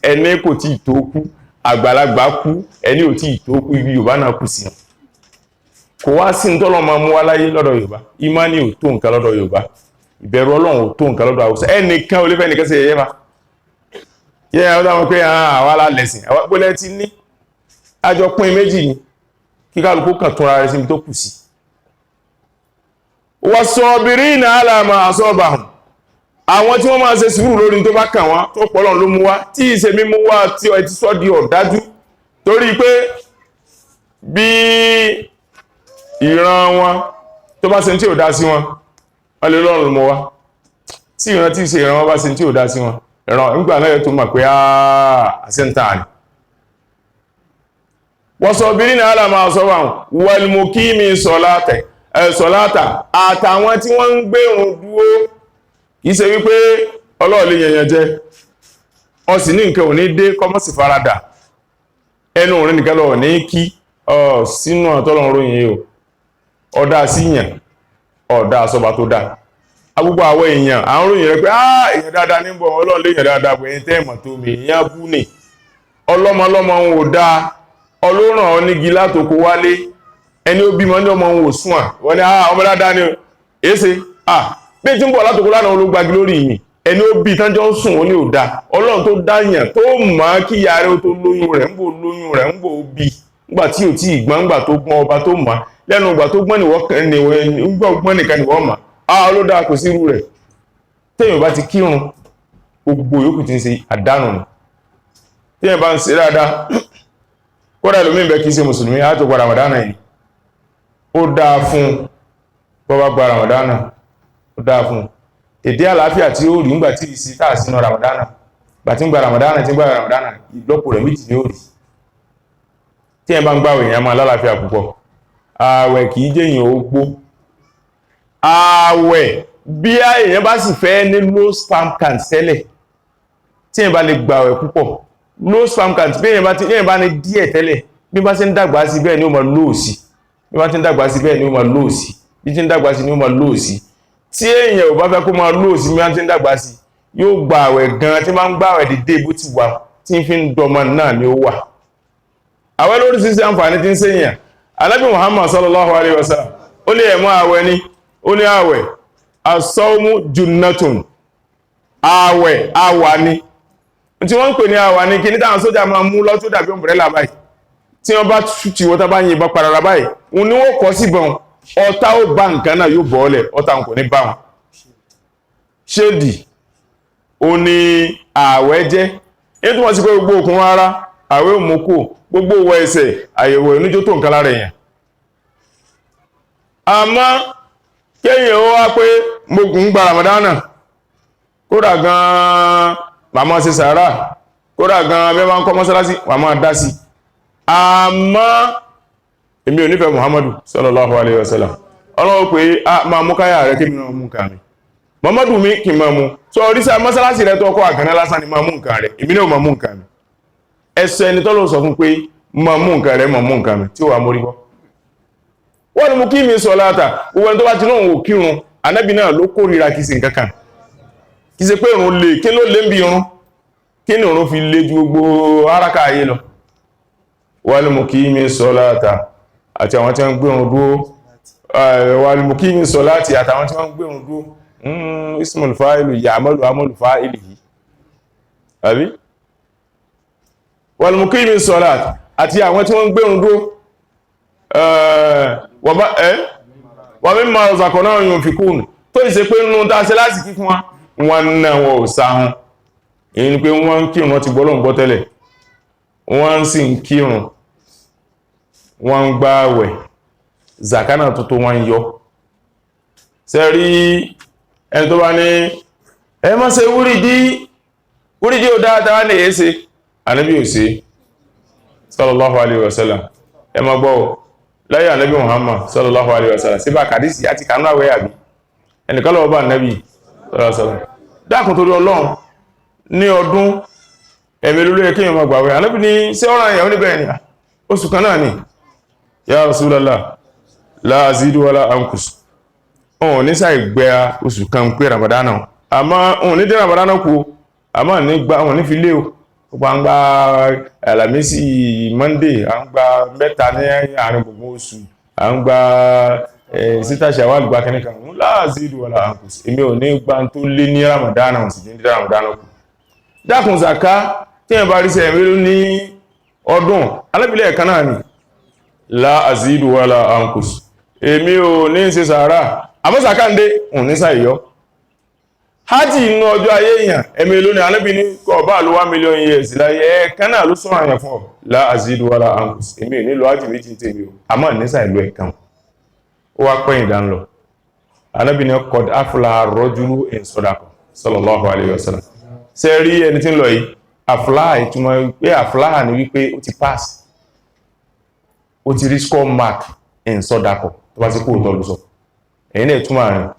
ẹni kò tí ì tó kú àgbàlagbà kú ẹni ò tí ì tó kú ibi Yorùbá náà kù sí kò wá sí ní tọ́lọ́ máa mú wá láyé lọ́dọ̀ Yorùbá ìmánì ò tó nǹkan lọ́dọ̀ Yorùbá ìbẹ̀rù Ọlọ́run ò tó nǹkan lọ́dọ̀ Haúsá ẹnìkan ò lè fẹ́ nìkan sí ẹ̀yẹ́ fa yẹ́ àwọn ọmọ pé àwa la lẹ̀sìn àwọn gbọ́lẹ̀ ti ní àjọ pín méjì ni kí kálukú kan tún ara rẹ̀ síbi tó kù sí. was-sabirina ala ma asabahum àwọn tí wọ́n máa ṣe sùúrù lórí tó bá kàn wọ́n tó pọ̀lọ̀ ló mú wá tí ìṣe mímú wá tí ọ ti sọ́ di ọ̀dájú torí pé bí ìran wọn tó bá ṣe tí ò dá sí wọn wọ́n lè lọ́rùn mọ́ wá tí ìran tí ìṣe ìran wọn bá ṣe tí ò dá sí wọn ìran nígbà náà tó mọ̀ pé àṣẹ́ntà ni was-sabirina ala ma asabahum wal-muqimi sọ̀láta àtàwọn tí wọ́n ń gbérun dúó kìí ṣe wípé ọlọ́ọ̀lẹ́ yẹnyẹn jẹ́ ọ sì ní nǹkan ò ní dé kọmọ́sì farada ẹnu òrin nìkan lọ ní kí sínú àtọ́lọ́run ròyìn yìí ọ̀dá síyàn ọ̀dá sọba tó dá agbúgbò àwọ èèyàn àwọn ròyìn rẹ̀ pé èèyàn dáadáa ní bọ̀ ọlọ́ọ̀lẹ́ èèyàn dáadáa pé ẹ̀yìn tẹ́ẹ̀mọ̀ tó mi èèyàn bú ní ọlọ́mọlọ́mọ ń ò dá ọlọ́ràn onígi látòkó wálé ẹni ó bímọ ní ọmọ òun ò sún wọ́n ní ọmọ dáadáa ni èése bí tí ń bọ̀ látòkó lánàá olóògbàgí lórí ìyìn ẹni ó bí tánjọ́ ń sùn ó ní òdá ọlọ́run tó dáyàn tó mọ̀ kí ìyá rẹ̀ tó lóyún rẹ̀ ń bò bí nígbà tí ò tí ìgbọ́n nígbà tó gbọ́n ọba tó mọ̀ lẹ́nu ìgbà tó gbọ́n nìkan ni wọ́n mọ̀ olódà kò sí irú rẹ̀ téèyàn bá ti kírun gbogbo yòókù ti ń ṣe àdánù ni téèyàn bá ń ṣe dáadáa kódà lómi ìbẹ́ kìí ṣe mùsùlùmí á tó gba Ramadana yìí ó dáa fún bọ́bá gba Ramadana ó dáa fún èdè àlàáfíà tí ó rí ńgbà tí ìsí táà sínú Ramadana gbà tí ń gba Ramadana ìlọ́pọ̀ rẹ̀ méjì ní ó rí tí ẹ bá ń gbààwẹ̀ èèyàn máa lálàáfíà púpọ̀ ààwẹ̀ kìí jẹ́ èèyàn ó gbó ààwẹ̀ bí èèyàn bá sì fẹ́ ní low sperm count tẹ́lẹ̀ tí ẹ bá lè gbààwẹ̀ púpọ̀ low sperm count bí èèyàn bá ní díẹ̀ tẹ́lẹ̀ bí bá ṣe ń dàgbà sí bẹ́ẹ̀ ni ó máa low sí bí bá ti ń dàgbà sí bẹ́ẹ̀ ni ó máa low sí bí ti ń dàgbà sí ni ó máa low sí tí èèyàn ò bá fẹ́ kó máa low sí bí bá ti ń dàgbà sí yóò gba àwẹ̀ gan tí máa ń gba àwẹ̀ dédé bó ti wà tí ń fi ń dọmọ náà ni ó wà àwẹ̀ lórí sí àǹfààní tí ń ṣèyàn Ànábì Muhammad sallallahu alaihi wasallam ó ní ẹ̀mọ́ àwẹ̀ ni ó ní àwẹ̀ as-sawmu junnatun àwẹ̀ àwà ni tí wọ́n ń pè ní àwà ni kí ní táwọn sójà máa mú lọ́tọ́ dàbí umbrella báyìí tí wọ́n bá tí wọ́n bá yìnbọn parara báyìí òun ni wọ́n kọ́ síbọn ọ̀tá ó bá nǹkan náà yóò bọ́ọ̀lẹ̀ ọ̀tá kò ní bá wọn ṣéèdì ó ní ààwẹ̀ jẹ́ èyí tó wọ́n sí pé gbogbo òkun ara ààwẹ̀ òmùkù gbogbo owó ẹsẹ̀ àyẹ̀wò ìnújó tó nǹkan lára èèyàn àmọ́ kéèyàn ó wá pé mo ń gba Ramadana kódà gan màmá ṣe sàárà kódà gan mẹ́wàá ń kọ́ mọ́sálásí màmá dá sí àmọ́ èmi ò nífẹ̀ẹ́ Muhammadu sallallahu alaihi wasallam ọlọ́wọ́ pé máa mú káyà rẹ̀ kí mi náà mú nǹkan rẹ̀ Muhammadu mi kì máa mú sọ orísà mọ́sálásí rẹ̀ tó ọkọ̀ àgànná lásán ni máa mú nǹkan rẹ̀ èmi náà máa mú nǹkan rẹ̀ ẹsẹ̀ ẹni tọ́lọ́ sọ fún pé máa mú nǹkan rẹ̀ máa mú nǹkan rẹ̀ tí ó wà mórí bọ́ wọ́n ni mú kí mi sọ láta gbogbo ẹni tó bá ti náà wò kírun Ànábì náà ló kórìíra kìí ṣe nǹkan kan kìí ṣe pé ìrun lè kí ló lé ń bí irun kí ni ìrun fi lé ju gbogbo áraka ayé lọ wal muqimi sọ́láta àti àwọn tí wọ́n gbérun dúó wal muqimi sọ́láti àtàwọn tí wọ́n gbérun dúó ismul fa'ilu ya'malu amalu fa'ilihi àbí wal muqimi sọ́láti àti àwọn tí wọ́n gbérun dúó wa mimma razaqnahum yunfikun tó ìṣe pé nínú tá ṣe láti kí fún wọn náà wọ́n ò sáhún èyí ni pé wọ́n ń kírun wọ́n ti gbọ́lọ́ ń gbọ́ tẹ́lẹ̀ wọ́n sì ń kírun wọ́n ń gbààwẹ̀ zakana tó tó wọ́n yọ ṣe rí ẹni tó bá ní ẹ má ṣe wúrídí ò dáadáa ní èése Ànábì ò sí sallallahu alaihi wasallam ẹ má gbọ́ láyé Ànábì Muhammad sallallahu alaihi wasallam sí bá kàdísì àti kanú àwẹ́ àbí ẹnìkan lọ́wọ́ bá Ànábì sallallahu alaihi wasallam dákùn torí Ọlọ́run ní ọdún ẹ̀mí lórí ẹkẹ́ yẹn máa gbàwẹ̀ Ànábì ní ṣé ọ̀ràn ìyàwó níbẹ̀ ni oṣù kan náà ni ya Rasulullah la azidu wala ankus òun ní sáì gbẹ́ oṣù kan pé Ramadan àmọ́ òun ní dé Ramadan kú àmọ́ ní gba òun ní fi lé o gbangba Alámísì Monday à ń gba mẹ́ta ní àárín gbogbo oṣù à ń gba síta Ṣawwal gba kẹ́nìkan òun la azidu wala ankus èmi ò ní gba tó lé ní Ramadan sì ní dé Ramadan kú dákun zaka tí ẹ bá rí sẹ́yìn mélòó ní ọdún alábìlẹ̀ ẹ̀kan náà ni la azidu wala ankus èmi ò ní ṣe sàárà àmọ́ zaka ń dé òun ní sàìyọ́ hajji inú ọjọ́ ayé èèyàn ẹ̀mí lónìí alábì ní kọ̀ bá ló 1 million years láyé ẹ̀kan náà ló sọ̀rọ̀ àyàn fún ọ la azidu wala ankus èmi ò ní lọ hajji méjì tèmi o àmọ́ ní sàìlú ẹ̀kan ó wá pẹ́yìn dán lọ alábì ní qad aflaha ar-rajulu in sadaqa sallallahu alayhi wa sallam ṣe rí ẹni tí ń lọ yìí aflaha ìtumọ̀ pé aflaha ni wípé ó ti pass ó ti rí score mark in sadaqa tó bá sí kó tọ́ lọ sọ ẹ̀yìn náà ìtumọ̀ rẹ̀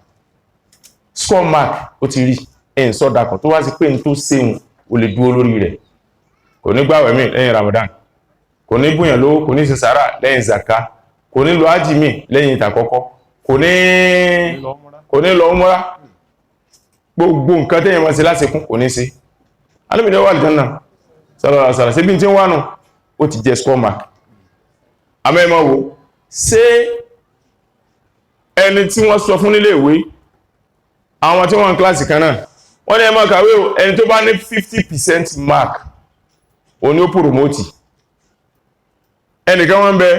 score mark ó ti rí in sadaqa tó bá sí pé n tó séun ó lè dúró lórí rẹ̀ kò ní gbààwẹ̀ mí lẹ́yìn Ramadan kò ní bùyàn lówó kò ní ṣe sàárà lẹ́yìn zaka kò ní lọ ájì mí lẹ́yìn ìtàkọ́kọ́ kò ní lọ umra gbogbo nǹkan tẹ́yìn wọ́n sí lásìkún kò ní sí alìmìnà wà aljanna sallallahu alaihi wasallam sí bí tí wọ́n nù ó ti jẹ́ score mark amẹ́mọ́ wo ṣé ẹni tí wọ́n sọ fún nílé ìwé àwọn tí wọ́n ń kíláàsì kan náà wọ́n ní ẹ máa kàwé o ẹni tó bá ní 50% mark ó ní ó promote ẹnìkan wọ́n bẹ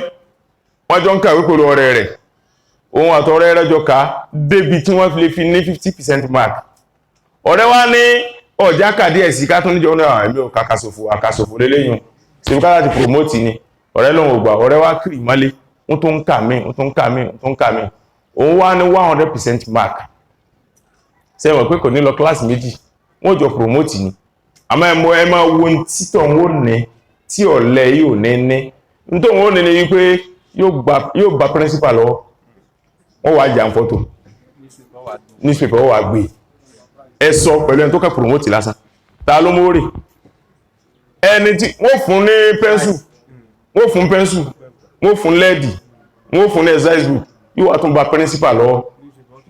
wọ́n jọ ń kàwé pẹ̀lú ọ̀rẹ́ rẹ̀ òun àtọ̀rẹ́ rẹ̀ jọ ká débi tí wọ́n lè fi ní 50% mark ọ̀rẹ́ wá ní ọjà kàdí ẹ̀sì ká tún níjọ náà ẹ̀mí ò kàkàsòfò lélẹ́yìn tí ó ká láti promote ni ọ̀rẹ́ lóhun ògbà ọ̀rẹ́ wá kìrì mọ́lé wọ́n tó ń kà mí òun wá ní 100% mark sẹ́wọ̀n pé kò ní lọ kíláàsì méjì wọ́n jọ promote ni àmọ́ ẹ máa wo títọ̀ wọ́n ní tí ọ̀lẹ́ yóò ní nítorí wọ́n ní wípé yóò gba principal lọ́wọ́ wọ́n wá jà ń fọ́tò newspaper wọ́n wá gbé ẹ sọ pẹ̀lú ẹni tó kẹ́ promote lásán ta ló mórè ẹni tí wọ́n fún ní pẹ́nsù wọ́n fún lẹ́ẹ̀dì wọ́n fún ní exercise book yóò wá tún bá principal lọ́wọ́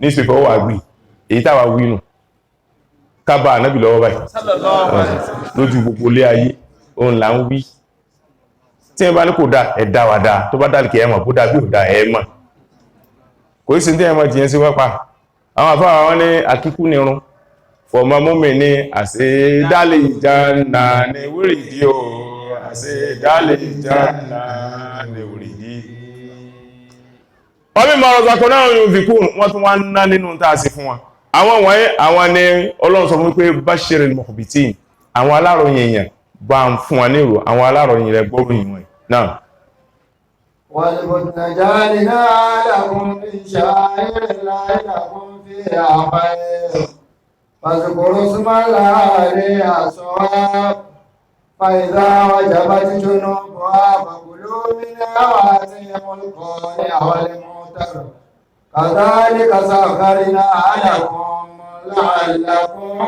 newspaper wọ́n wá gbé èyí táwà wínú kábà ànábì lọ́wọ́ báyìí lójú gbogbo lé ayé òun là ń wí tí ẹ bá ní kò dá ẹ̀dá wà dáa tó bá dálì kí ẹ mọ̀ bó dá bí ò dá ẹ mọ̀ kò sí tí ẹ mọ̀ jìyẹn sí wọ́pá àwọn àfáà wọn ní àkíkú nírun fọmọ múmi ní àṣídálì ìjánà ní wúrìdí o àṣídálì ìjánà ní wúrìdí wọ́n bí mọ̀rọ̀ zakọ̀ náà yóò fi kún wọ́n tún wá ń ná nínú tàà sí fún wa àwọn wọ̀nyí àwọn ni Ọlọ́run sọ fún pé bashiril mukhbitin àwọn aláròyìn èèyàn bá ń fún wa nírò àwọn aláròyìn rẹ̀ gbọ́ròyìn wọn náà والبدن جعلناها لكم من شعائر الله لكم فيها خير فاذكروا اسم الله عليها صواب فإذا وجبت جنوبها فكلوا منها وأطعموا القانع والمعتر كذلك سخرناها لكم لعلكم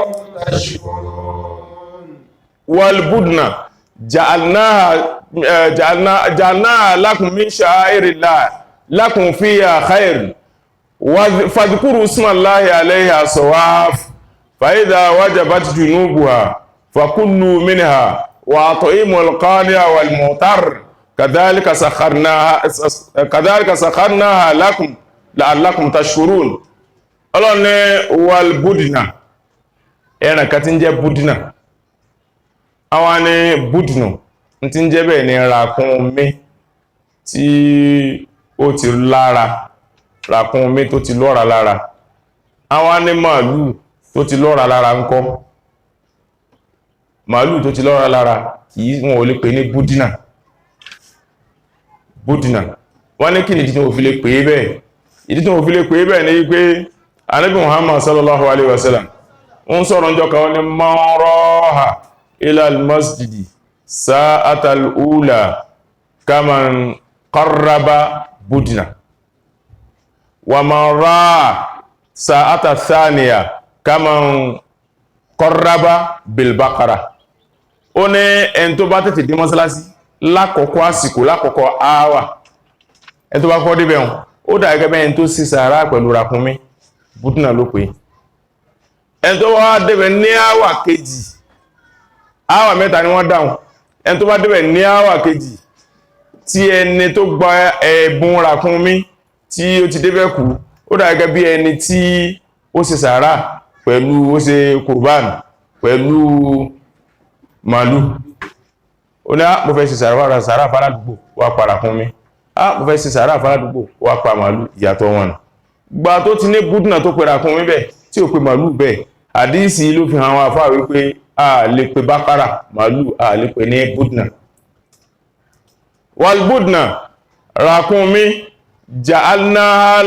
تشكرون والبدن جعلناها لكم من شعائر الله لكم فيها خير فاذكروا اسم الله عليها صواف فإذا وجبت جنوبها فكلوا منها وأطعموا القانع والمعتر كذلك سخرناها لكم لعلكم تشكرون Ọlọ́run ní والبدن ẹran kan tí ń jẹ́ budna àwọn ní budnu tí ń jẹ́ bẹ́ẹ̀ ni ràkúnmí tí ó ti lára ràkúnmí tó ti lọ́ra lára àwọn ní màálù tó ti lọ́ra lára ńkọ́ màálù tó ti lọ́ra lára kìí wọn ò lè pè ní budna wọ́n ní kí ni ìdí tí wọ́n fi lè pè é bẹ́ẹ̀ ìdí tí wọ́n fi lè pè é bẹ́ẹ̀ ni wípé Ànábì Muhammad sallallahu alaihi wasallam ń sọ̀rọ̀ ǹjọ́ kan ní man raha ila al-masjidi sa'atal ula kaman qarraba budna wa man raha sa'ata thaniya kaman qarraba bil baqara ó ní ẹni tó bá tètè dé mọ́sálásí lákọ̀ọ́kọ́ àsìkò lákọ̀ọ́kọ́ àwà ẹni tó bá kọ́ débẹ̀ wọn ó dà gẹ́gẹ́ bẹ́ẹ̀ tó sì sàárà pẹ̀lú ràkúnmí búdínà ló pé ẹni tó wá débẹ̀ ní àwà kejì àwà mẹ́ta ni wọ́n dáhùn ẹni tó bá débẹ̀ ní àwà kejì tí ẹni tó gba ẹ̀bùn ràkúnmí tí ó ti débẹ̀ kú ó dà gẹ́gẹ́ bí ẹni tí ó sì sàárà pẹ̀lú ó ṣe kùrbán pẹ̀lú màálù ó ní mo fẹ́ ṣe sàárà fàládùgbò wà pa ràkúnmí mo fẹ́ ṣe sàárà fàládùgbò wà pa màálù ìyàtọ̀ wọn gbà tó ti ní búdínà tó pe ràkúnmí bẹ́ẹ̀ tí ò pe màálù bẹ́ẹ̀ àdíìsì ló fi hàn àwọn àfáà wípé a lè pe bákàrà màálù a lè pe ní búdínà wal búdínà ràkúnmí ja'alnaha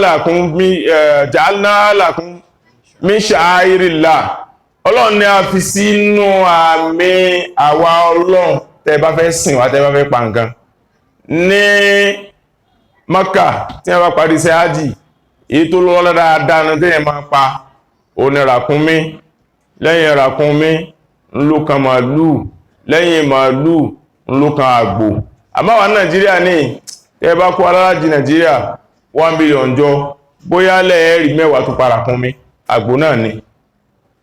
lakum min sha'airillah ọlọ́run ni a fi sínú àmì àwa ọlọ́run tẹ́ bá fẹ́ sìn wá tẹ́ bá fẹ́ pa nǹkan ní Mákà tí wọ́n bá parí iṣẹ́ hájì èyí tó lọ́lọ́ dáadáa ní tẹ́yẹ máa pa òní ràkúnmí lẹ́yìn ràkúnmí ńlọ́kan màálù lẹ́yìn màálù ńlọ́kan àgbò àmáwà Nàìjíríà ní tẹ́ bá kó alálàjì Nàìjíríà 1 billion jọ bóyá lẹ́ẹ̀rí 10 tó pa ràkúnmí àgbò náà ni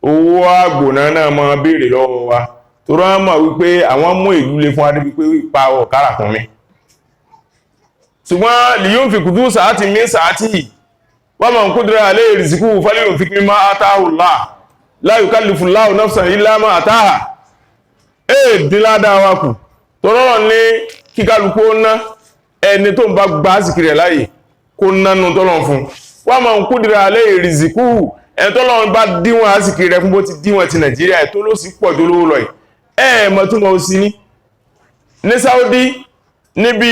owó àgbò náà máa béèrè lọ́wọ́ wa tó rán mọ̀ wípé àwọn mú ìlú lé fún adébí pé ipa ọ̀kára fún mi ṣùgbọ́n liyun fi kùdú sàátì mí sàátì wọ́n mọ̀ kúdúrà alẹ́ ìrìsìkú fálíyùn fi kí má àtàhùlá la yukallifullahu nafsan illa ma àtàhà dínládá wa kù tó rọrọ̀ ní kíkálukú ná ẹni tó ń bá gbá àsìkiri ẹ̀ láyè kó nánú tọ́lọ̀ fún wọ́n mọ̀ kúdúrà alẹ́ ìrìsìkú ẹni tọ́lọ̀ bá díwọ̀n àsìkiri rẹ̀ fún bó ti díwọ̀n ti Nàìjíríà tó ló sì pọ̀ jólówó lọ mọ̀ tún mọ̀ sí ní Saudi níbi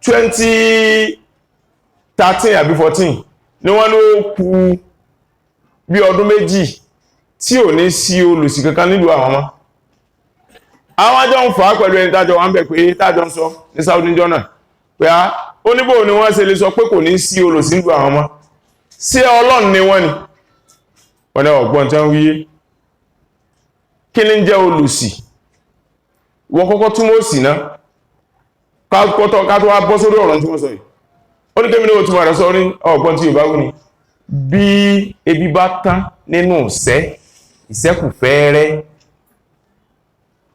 2013 àbí 14 ni wọ́n ló kù bí ọdún méjì tí ò ní sí olùsí kankan nílùú àwọn ọmọ àwọn àjọ ń fà á pẹ̀lú ẹni tájọ wọ́n bẹ̀ pé tájọ ń sọ ní Saudi jọ́nà pé ó níbò ni wọ́n ṣe lè sọ pé kò ní sí olùsí nílùú àwọn ọmọ sí Ọlọ́run ni wọ́n ni wọ́n ní ọ̀gbọ́n tí wọ́n wíyé kí ní jẹ́ olùsí wọ́n kọ́kọ́ túnmọ̀ sí náà ká tó wá bọ́ sórí ọ̀rọ̀ tí wọ́n sọ yìí ó ní kémi ní òtún àrẹ sọ ní ọgbọ́n tí Yorùbá wù ní bí ebi bá tán nínú ìṣẹ́kù fẹ́ẹ́rẹ́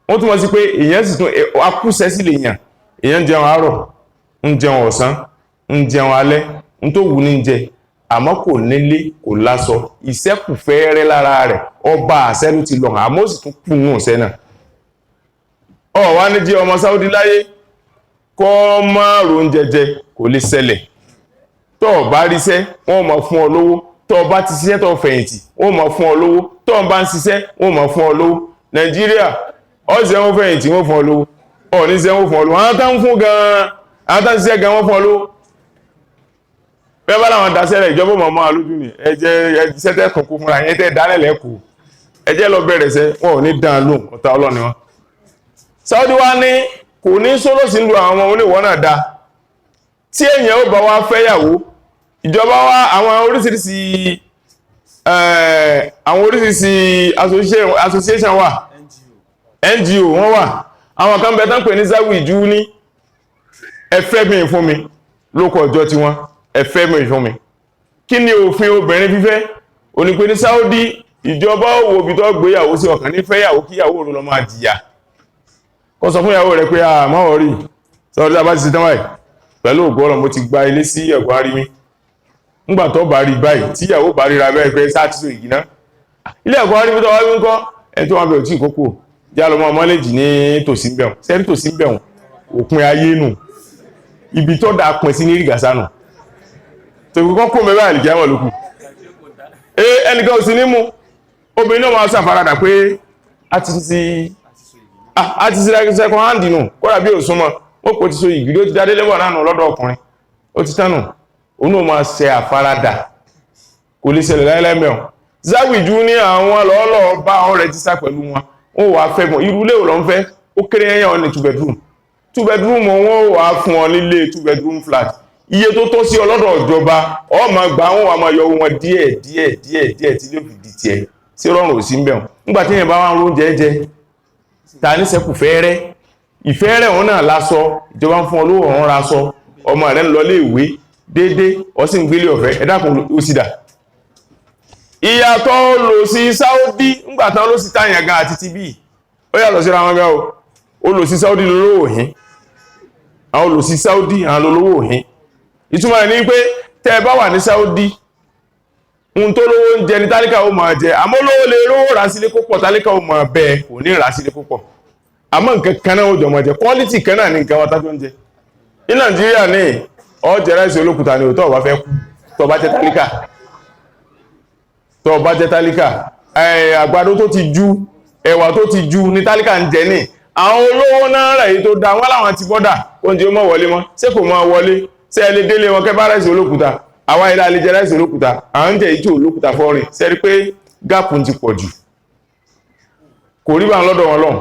ó túnmọ̀ sí pé èyàn sì tún akúṣẹ́ sí lè yàn èyàn jẹun àárọ̀ ń jẹun ọ̀sán ń jẹun alẹ́ ń tó wù ní jẹ àmọ́ kò nílé kò láṣọ ìṣẹ́kù fẹ́ẹ́rẹ́ lára rẹ̀ ọba àṣẹ ló ti lọ àmọ́ sì tún kù nù ọ̀sẹ́ náà wá ní jẹ́ ọmọ Saudi láyé kọ́ márùn jẹjẹ kò lè ṣẹlẹ̀ tó bá ríṣẹ́ wọ́n máa fún ọ lówó tó bá ti ṣiṣẹ́ tó fẹ̀yìntì wọ́n máa fún ọ lówó tó bá ń ṣiṣẹ́ wọ́n máa fún ọ lówó Nàìjíríà ọ̀sẹ̀ wọ́n fẹ̀yìntì wọ́n fún ọ lówó ọ̀níṣẹ́ wọ́n fún ọ lówó àwọn tán fún gan-an àwọn tán ṣiṣẹ́ gan wọ́n fún ọ lówó bẹ́ẹ̀ bá láwọn dáṣẹ́lẹ̀ ìjọba mọ̀ máa lójú ni ẹjẹ́ sẹ́tẹ̀ kọ̀kọ́ fúnra yẹn tẹ́ dálẹ̀ lẹ́kọ̀ọ́ ẹjẹ́ lọ bẹ̀rẹ̀ sẹ́ wọn ò ní dán lóhùn ọ̀tá ọlọ́ni wọn Saudi wá ní kò ní sólò sí lu àwọn ọmọ oníwọ̀n náà dá tí èèyàn ó bá wá fẹ́yàwó ìjọba wá àwọn oríṣiríṣi association wà NGO wọ́n wà àwọn kan bẹ̀ tán pè ní zawi ìjú ní ẹfẹ́ mi fún mi lókọ̀ ọjọ́ tí wọ́n ẹfẹ́ mi fún mi kí ni òfin obìnrin fífẹ́ onípe ní Saudi ìjọba owó bí tó gbéyàwó sí ọ̀kan ní fẹ́yàwó kíyàwó rẹ̀ lọ máa jìyà kó sọ fún ìyàwó rẹ̀ pé àmọ́ rí Saudi abá ti ṣe tán báyìí pẹ̀lú ògbọ́rọ̀ mo ti gba ilé sí ẹ̀gbọ́n arími ńgbà tó bá rí báyìí tí ìyàwó bá ríra bẹ́ẹ̀ pé sáà tí so ìgìná ilé ẹ̀gbọ́n arími tó wá wí ń kọ́ ẹni tó wá bẹ̀rẹ̀ tí ìkókò já lọ mọ́ mọ́lẹ́jì ní tòsí ń bẹ̀rùn sẹ́rí tòsí ń bẹ̀rùn òpin ayé nù ibi tó dà pín sí ní ìrìgàsá nù tòkù kọ́ kó mẹ́bàá àlìjá wọn lókù ẹnìkan ò sí ní mú obìnrin náà máa ṣàfaradà pé a ti sí second hand nù kọ́ra bí òsúnmọ́ ó kò ti so ìgbìdí ó ti dádé lẹ́wọ̀n náà lọ́dọ̀ ọkùnrin ó ti tánù òun náà máa ṣe àfaradà kò lè ṣẹlẹ̀ láìlẹ́mẹ̀ọ́ záwìjú ní àwọn lọ́ọ́lọ́ bá ọ̀rẹ́ ti sá pẹ̀lú wọn ó wà fẹ́ mọ̀ irú ilé òlọ́ ń fẹ́ ó kéré yẹn ọ ní 2 bedroom wọ́n wà fún ọ nílé 2 bedroom flat iye tó tó sí ọlọ́dọ̀ ìjọba ọ máa gbà wọn wà máa yọ wọn díẹ̀ tí ló fi di tiẹ̀ sí rọrùn ò sí ń bẹ̀rùn nígbà tí èèyàn bá wá ń róúnjẹ jẹ ta ní sẹ́kù fẹ́ẹ́rẹ́ ìfẹ́ẹ́rẹ́ òun náà lásọ ìjọba ń fún ọ lówó ọ̀hún ra sọ ọmọ rẹ̀ ń lọ lé ìwé déédé ó sì ń gbélé ọ̀fẹ́ ẹ dákun ó sì dà ìyàtọ̀ lò sí Saudi ńgbà tán ló sì táyàn gan àti tibí ó yàtọ̀ síra wọn gan ó lò sí Saudi lólówó òhìn àwọn lò sí Saudi àwọn lólówó òhìn ìtumọ̀ rẹ̀ ní pé tẹ́ ẹ bá wà ní Saudi ohun tó lówó ń jẹ ní tálíkà ó máa jẹ àmọ́ lówó lè rówó rà sílé púpọ̀ tálíkà ó máa bẹ́ẹ̀ kò ní rà sílé púpọ̀ àmọ́ nǹkan kan náà ó jọ máa jẹ quality kan náà ní nǹkan wa tá tó ń jẹ ní Nàìjíríà ní ọjẹ́ ráìsì olókùúta ni òtọ́ ọba fẹ́ kú tó bá jẹ́ tálíkà tó bá jẹ́ tálíkà àgbàdo tó ti ju ẹ̀wà tó ti ju ní tálíkà ń jẹ ní àwọn olówó náà rẹ̀ yìí tó dá wọ́n láwọn ti bọ́dà oúnjẹ ó mọ́ wọlé mọ́ ṣé kò mọ́ wọlé ṣé ẹ lè délé wọn kẹ́ bá ráìsì olókùúta àwa ilé alẹ́ jẹ ráìsì olókùúta àwọn ń jẹ ìjọ olókùúta fọ́rin sẹ́rí pé gáàpù ti pọ̀ jù kò rí bá ń lọ́dọ̀ wọn lọ́n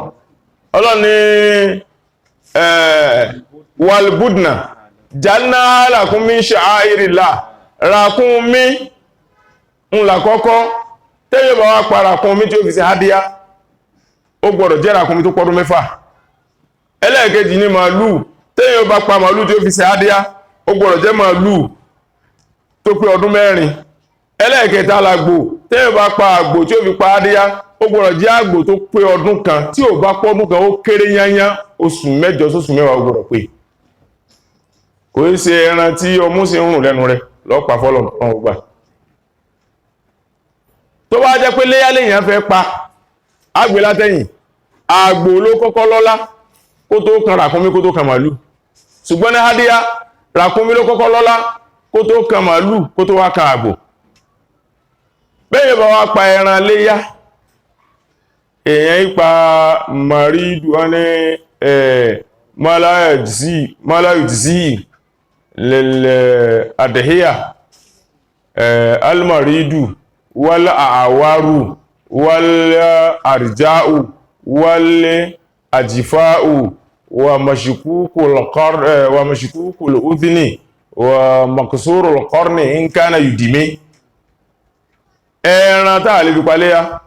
ọlọ́ni walbudna janna lakum min sha'airillah ràkúnmí ńlá kọ́kọ́ tẹ́yẹ̀ bá wá pa ràkúnmí tí ó fi ṣe hádíyá ó gbọ́dọ̀ jẹ́ ràkúnmí tó pọ́dún 6 ẹlẹ́ẹ̀kejì ní màálù tẹ́yẹ̀ bá pa màálù tí ó fi ṣe hádíyá ó gbọ́dọ̀ jẹ́ màálù tó pé ọdún 4 ẹlẹ́ẹ̀kẹta làgbò tẹ́yẹ̀ bá pa àgbò tí ó fi pa hádíyá ó gbọ́dọ̀ jẹ́ àgbò tó pé ọdún kan tí ò bá pọ́dún kan ó kéré yányá oṣù 8 sóṣù 10 ó gbọ́dọ̀ pé kò í ṣe ẹran tí ọmú sí ń rùn lẹ́nu rẹ̀ lọ́pàá fọ́lọ̀ kan gbà tó bá jẹ́ pé léyá lèyàn fẹ́ pa àgbè látẹ̀yìn àgbò ló kọ́kọ́ lọ́lá kó tó kan ràkúnmí kó tó kan màálù ṣùgbọ́n ní hádíyá ràkúnmí ló kọ́kọ́ lọ́lá kó tó kan màálù kó tó wá kan àgbò bẹ́ẹ̀ bá wá pa ẹran léyá èèyàn ipa màrídù wọn ní máláyùdísí lẹ́lẹ̀ àdẹ̀híyà almaridu wal àwárù wal àrìjáù wal àjífáù wa mashikúkul udhini wa maksurul qarni in kana yudimi ẹran táà lè fi paléyá